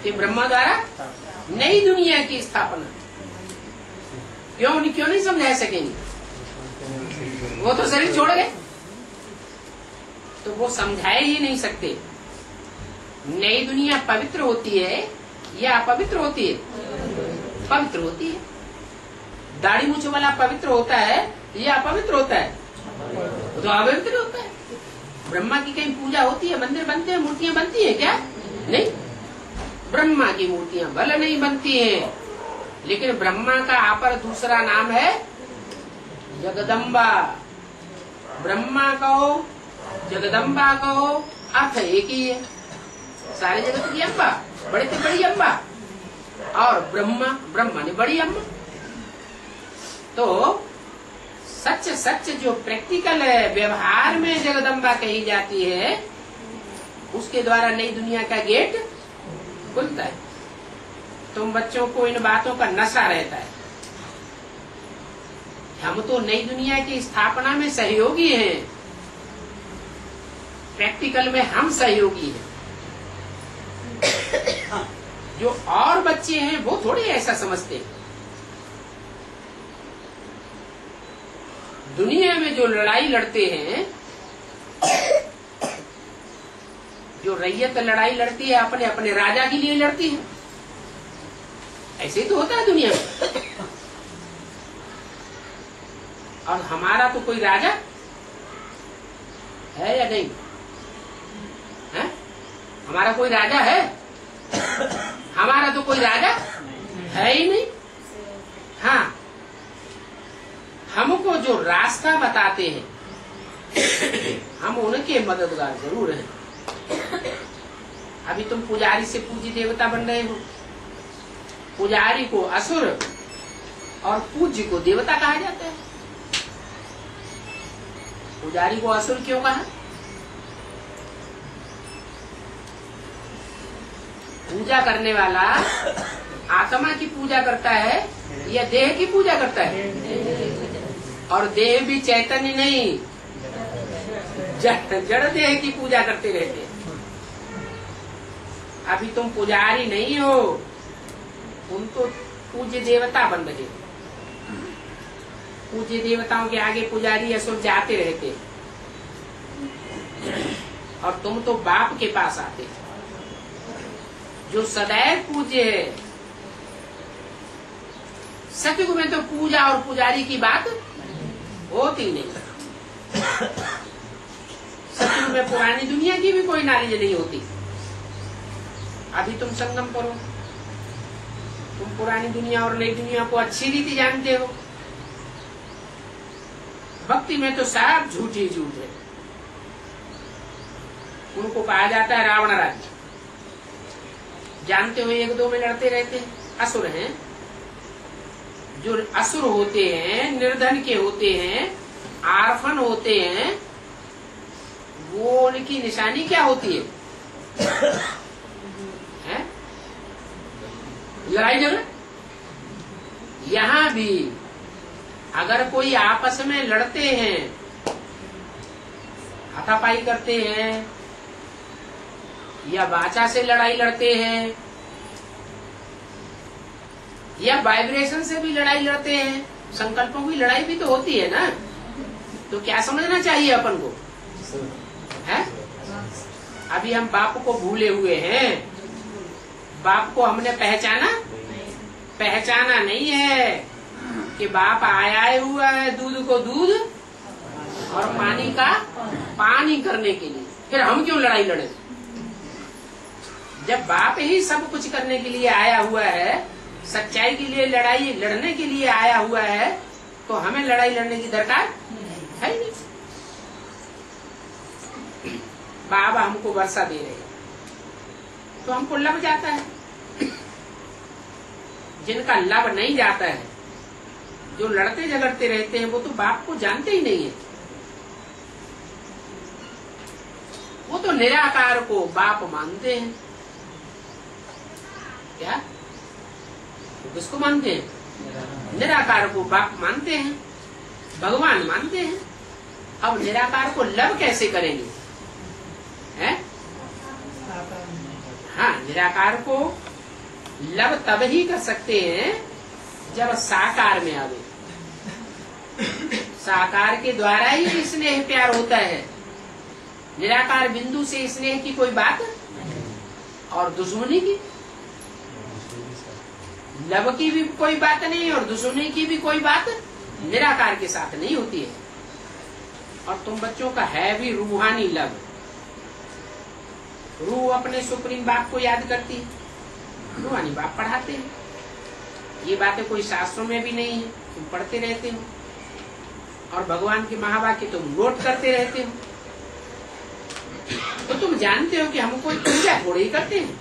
कि ब्रह्मा द्वारा नई दुनिया की स्थापना क्यों नहीं समझा सकेंगे? वो तो शरीर छोड़ गए, तो वो समझाए ही नहीं सकते। नई दुनिया पवित्र होती है या अपवित्र होती है? पवित्र होती है। दाढ़ी मूछ वाला पवित्र होता है या अपवित्र होता है? तो अपवित्र होता है। ब्रह्मा की कहीं पूजा होती है, मंदिर बनते हैं, मूर्तियां बनती है क्या? नहीं। ब्रह्मा की मूर्तियां भले नहीं बनती हैं, लेकिन ब्रह्मा का अपर दूसरा नाम है जगदम्बा। ब्रह्मा कहो, जगदम्बा कहो, अर्थ एक ही है। सारे जगत की अम्बा, बड़े से बड़ी अम्बा, और ब्रह्मा ने बड़ी अम्बा। तो सच सच जो प्रैक्टिकल है, व्यवहार में जगदम्बा कही जाती है, उसके द्वारा नई दुनिया का गेट खुलता है। तुम बच्चों को इन बातों का नशा रहता है। हम तो नई दुनिया की स्थापना में सहयोगी हैं, प्रैक्टिकल में हम सहयोगी हैं। जो और बच्चे हैं वो थोड़ी ऐसा समझते हैं। दुनिया में जो लड़ाई लड़ते हैं, जो रैयत लड़ाई लड़ती है अपने अपने राजा के लिए लड़ती है। ऐसे ही तो होता है दुनिया में। और हमारा तो कोई राजा है या नहीं है? हमारा कोई राजा है? हमारा तो कोई राजा है ही नहीं। हाँ, हमको जो रास्ता बताते हैं हम उनके मददगार जरूर हैं। अभी तुम पुजारी से पूज्य देवता बन रहे हो। पुजारी को असुर और पूज्य को देवता कहा जाता है। पुजारी को असुर क्यों कहा? पूजा करने वाला आत्मा की पूजा करता है या देह की पूजा करता है? और देह भी चैतन्य नहीं, जड़ देह की पूजा करते रहते हैं। अभी तुम पुजारी नहीं हो, तुम तो पूज्य देवता बन रहे हो। पूज्य देवताओं के आगे पुजारी असुर जाते रहते, और तुम तो बाप के पास आते जो सदैव पूज्य है। सतयुग में तो पूजा और पुजारी की बात होती नहीं। सतयुग में पुरानी दुनिया की भी कोई नॉलेज नहीं होती। अभी तुम संगम करो, तुम पुरानी दुनिया और नई दुनिया को अच्छी रीति जानते हो। भक्ति में तो सब झूठ ही झूठ है। उनको कहा जाता है रावण राज्य। जानते हो एक दो में लड़ते रहते हैं, असुर हैं। जो असुर होते हैं, निर्धन के होते हैं, आर्फन होते हैं, वो उनकी निशानी क्या होती है? लड़ाई झगड़ा। यहाँ भी अगर कोई आपस में लड़ते हैं, हाथापाई करते हैं, या वाचा से लड़ाई लड़ते हैं, या वाइब्रेशन से भी लड़ाई लड़ते हैं, संकल्पों की लड़ाई भी तो होती है ना। तो क्या समझना चाहिए अपन को है? अभी हम बाप को भूले हुए हैं। बाप को हमने पहचाना नहीं है। कि बाप आया हुआ है दूध को दूध और पानी का पानी करने के लिए, फिर हम क्यों लड़ाई लड़े? जब बाप ही सब कुछ करने के लिए आया हुआ है, सच्चाई के लिए लड़ाई लड़ने के लिए आया हुआ है, तो हमें लड़ाई लड़ने की दरकार है ही नहीं। बाबा हमको वर्षा दे रहे हैं तो हमको लब जाता है। जिनका लब नहीं जाता है, जो लड़ते झगड़ते रहते हैं, वो तो बाप को जानते ही नहीं है। वो तो निराकार को बाप मानते हैं। क्या? तो किसको मानते हैं? निराकार को बाप मानते हैं, भगवान मानते हैं। अब निराकार को लब कैसे करेंगे? है? हाँ, निराकार को लब तब ही कर सकते हैं जब साकार में आवे। साकार के द्वारा ही स्नेह प्यार होता है। निराकार बिंदु से स्नेह की कोई बात और दुश्मनी की, लब की भी कोई बात नहीं और दुश्मनी की भी कोई बात निराकार के साथ नहीं होती है। और तुम बच्चों का है भी रूहानी लब। रूह अपने सुप्रीम बाप को याद करती है, रूहानी बाप पढ़ाते हैं। ये बातें कोई शास्त्रों में भी नहीं है, तुम पढ़ते रहते हो। और भगवान के महावाक्य तुम नोट करते रहते हो, तो तुम जानते हो कि हम कोई पूजा थोड़ी ही करते हैं।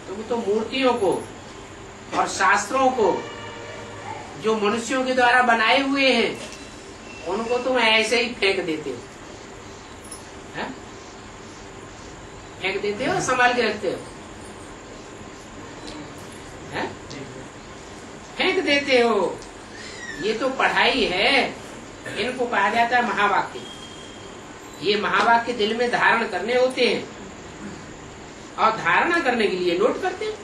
तुम तो मूर्तियों को और शास्त्रों को जो मनुष्यों के द्वारा बनाए हुए हैं, उनको तुम ऐसे ही फेंक देते हो। है? फेंक देते हो, संभाल के रखते हो? है? फेंक देते हो। ये तो पढ़ाई है, इनको कहा जाता है महावाक्य। ये महावाक्य दिल में धारण करने होते हैं और धारणा करने के लिए नोट करते हैं।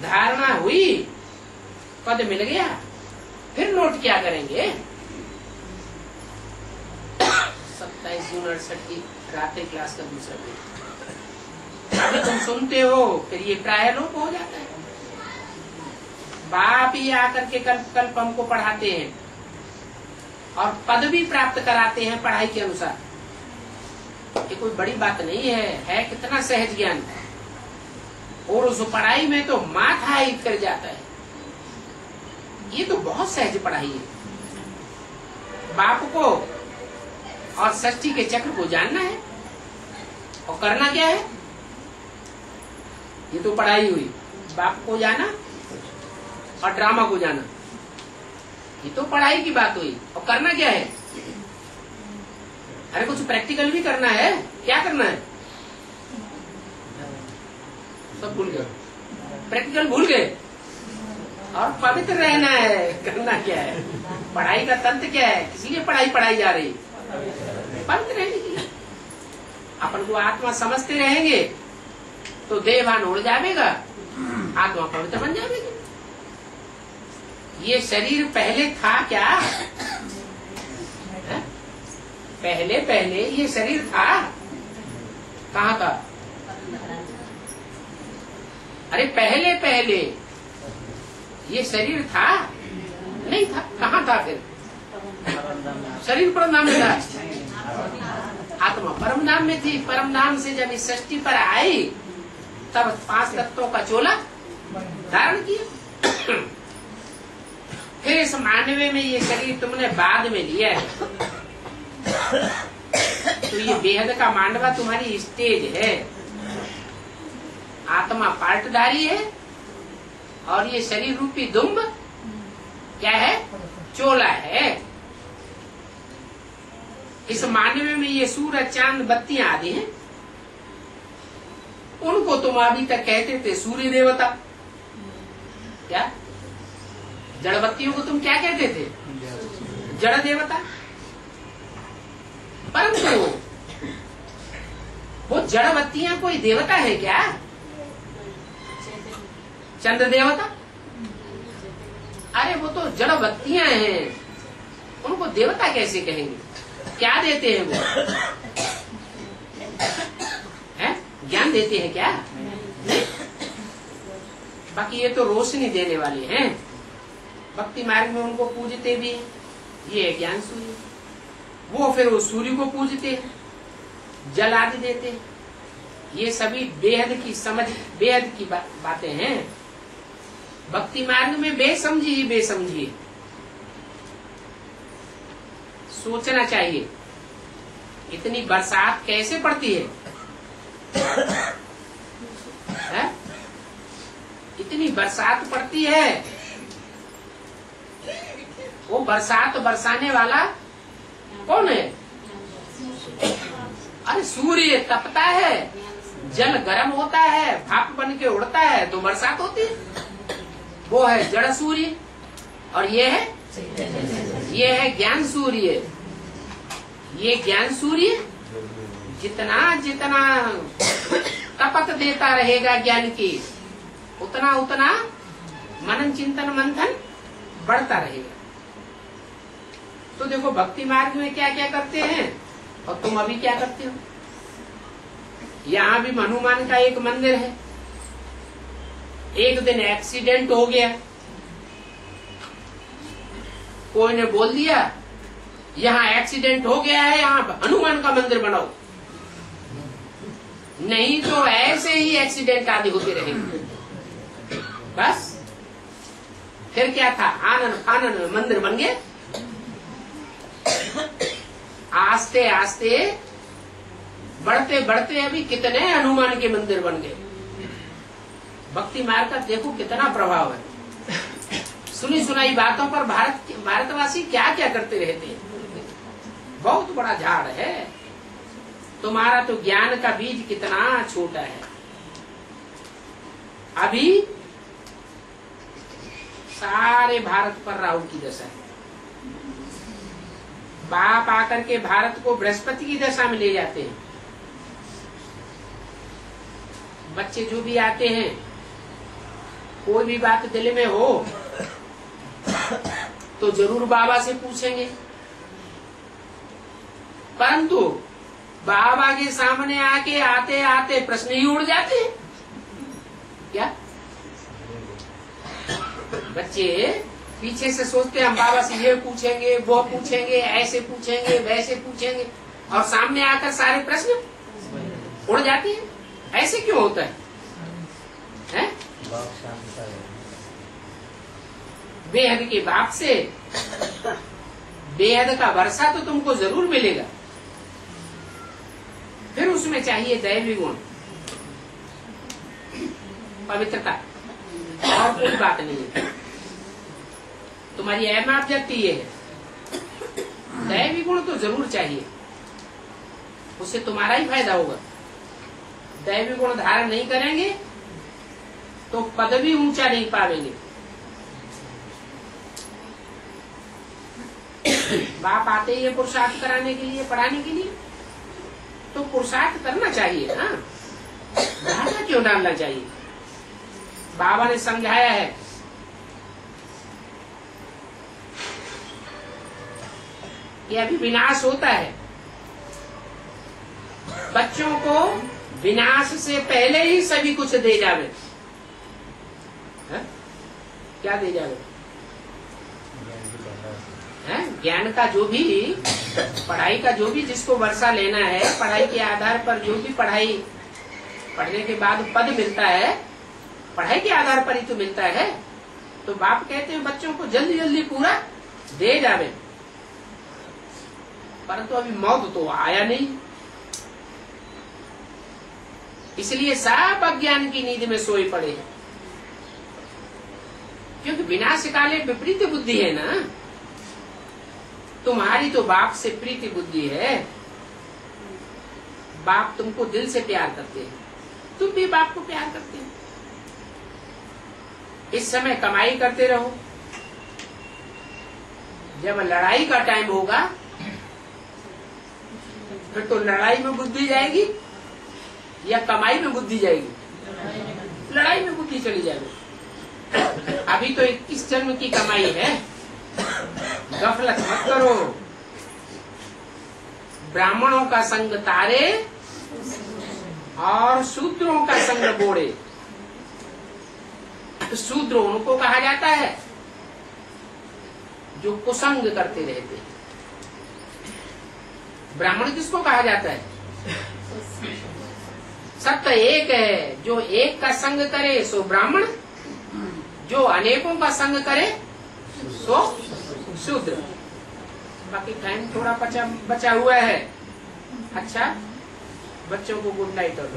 धारणा हुई, पद मिल गया, फिर नोट क्या करेंगे? 27 जून 68 की रात्रि क्लास का दूसरा पेज। अभी तुम सुनते हो, फिर ये प्राय लोप हो जाता है। बाप ही आकर के कल्प कल्प हमको पढ़ाते हैं और पद भी प्राप्त कराते हैं पढ़ाई के अनुसार। ये कोई बड़ी बात नहीं है कितना सहज ज्ञान। और उस पढ़ाई में तो माथा हिट कर जाता है। ये तो बहुत सहज पढ़ाई है। बाप को और षष्ठी के चक्र को जानना है और करना क्या है? ये तो पढ़ाई हुई। बाप को जाना और ड्रामा को जाना, ये तो पढ़ाई की बात हुई। और करना क्या है? अरे कुछ प्रैक्टिकल भी करना है। क्या करना है? सब भूल गए, प्रैक्टिकल भूल गए। और पवित्र रहना है। करना क्या है? पढ़ाई का तंत्र क्या है? इसीलिए पढ़ाई पढ़ाई जा रही, पवित्र रहने के लिए। अपन को आत्मा समझते रहेंगे तो देहभान उड़ जाएगा, आत्मा पवित्र बन जाएगी। ये शरीर पहले था क्या? है? पहले पहले ये शरीर था? कहाँ था? अरे पहले पहले ये शरीर था? नहीं था। कहाँ था फिर? शरीर परम धाम में था, आत्मा परम धाम में थी। परम धाम से जब इस सृष्टि पर आई, तब 5 तत्वों का चोला धारण किया। फिर इस मानवे में ये शरीर तुमने बाद में लिया है। तो ये बेहद का मांडवा तुम्हारी स्टेज है। आत्मा पार्टधारी है और ये शरीर रूपी दुम्ब क्या है? चोला है। इस मानवे में ये सूरज चांद बत्तियां आदि हैं। उनको तुम अभी तक कहते थे सूर्य देवता। क्या? जड़ बत्तियों को तुम क्या कहते थे? जड़ देवता। परंतु वो जड़ बत्तियां कोई देवता है क्या? चंद्र देवता? अरे वो तो जड़ बत्तियां हैं, उनको देवता कैसे कहेंगे? क्या देते हैं वो? है? ज्ञान देते हैं क्या? नहीं। बाकी ये तो रोशनी देने वाले हैं। भक्ति मार्ग में उनको पूजते भी हैं, ये है ज्ञान सूर्य। वो फिर उस सूर्य को पूजते हैं, जल आदि देते हैं। ये सभी बेहद की समझ, बेहद की बातें हैं। भक्ति मार्ग में बेसमझी ही बेसमझी है। सोचना चाहिए इतनी बरसात कैसे पड़ती है? इतनी बरसात पड़ती है। वो बरसात बरसाने वाला कौन है? अरे सूर्य तपता है, जल गर्म होता है, भाप बन के उड़ता है तो बरसात होती है। वो है जड़ सूर्य और ये है ज्ञान सूर्य। ये ज्ञान सूर्य जितना जितना तपत देता रहेगा ज्ञान की, उतना उतना मनन चिंतन मंथन बढ़ता रहेगा। तो देखो भक्ति मार्ग में क्या क्या करते हैं और तुम अभी क्या करते हो। यहाँ भी हनुमान का एक मंदिर है। एक दिन एक्सीडेंट हो गया, कोई ने बोल दिया यहाँ एक्सीडेंट हो गया है, यहाँ हनुमान का मंदिर बनाओ। नहीं तो ऐसे ही एक्सीडेंट आदि होते रहेंगे। बस फिर क्या था, आनंद फानन में मंदिर बन गए। आस्ते आस्ते बढ़ते बढ़ते अभी कितने हनुमान के मंदिर बन गए। भक्ति मार्ग का देखो कितना प्रभाव है। सुनी सुनाई बातों पर भारतवासी क्या क्या करते रहते हैं। बहुत बड़ा झाड़ है। तुम्हारा तो ज्ञान का बीज कितना छोटा है। अभी सारे भारत पर राहु की दशा है। बाप आकर के भारत को बृहस्पति की दशा में ले जाते हैं। बच्चे जो भी आते हैं, कोई भी बात दिल में हो तो जरूर बाबा से पूछेंगे, परंतु बाबा के सामने आके आते आते प्रश्न ही उड़ जाते हैं। क्या बच्चे पीछे से सोचते हैं हम बाबा से ये पूछेंगे, वो पूछेंगे, ऐसे पूछेंगे, वैसे पूछेंगे, और सामने आकर सारे प्रश्न उड़ जाते हैं। ऐसे क्यों होता है? बेहद के बाप से बेहद का वर्षा तो तुमको जरूर मिलेगा। फिर उसमें चाहिए दैवी गुण, पवित्रता, और कोई बात नहीं है। तुम्हारी अहम ऑब्जेक्ट ये है, दैवी गुण तो जरूर चाहिए, उससे तुम्हारा ही फायदा होगा। दैवी गुण धारण नहीं करेंगे तो पदवी ऊंचा नहीं पावेंगे। बाप आते ही पुरुषार्थ कराने के लिए, पढ़ाने के लिए, तो पुरुषार्थ करना चाहिए ना, धारणा क्यों डालना चाहिए। बाबा ने समझाया है कि अभी विनाश होता है, बच्चों को विनाश से पहले ही सभी कुछ दे जावे। क्या दे जावे? ज्ञान का जो भी, पढ़ाई का जो भी जिसको वर्षा लेना है, पढ़ाई के आधार पर जो भी पढ़ाई पढ़ने के बाद पद मिलता है, पढ़ाई के आधार पर ही तो मिलता है। तो बाप कहते हैं बच्चों को जल्दी जल्दी पूरा दे जावे, परंतु अभी मौत तो आया नहीं, इसलिए सब अज्ञान की नींद में सोए पड़े हैं। क्योंकि विनाश काले विपरीत बुद्धि है ना। तुम्हारी तो बाप से प्रीति बुद्धि है, बाप तुमको दिल से प्यार करते हैं, तुम भी बाप को प्यार करते हो। इस समय कमाई करते रहो, जब लड़ाई का टाइम होगा फिर तो लड़ाई में बुद्धि जाएगी या कमाई में बुद्धि जाएगी? लड़ाई में बुद्धि चली जाएगी। अभी तो 21 जन्म की कमाई है, गफलत मत करो। ब्राह्मणों का संग तारे और शूद्रों का संग बोड़े। तो शूद्र उनको कहा जाता है जो कुसंग करते रहते हैं। ब्राह्मण किसको कहा जाता है? सब तो एक है, जो एक का संग करे सो ब्राह्मण, जो अनेकों का संग करे सो शूद्र। बाकी टाइम थोड़ा बचा हुआ है। अच्छा, बच्चों को गुड नाइट और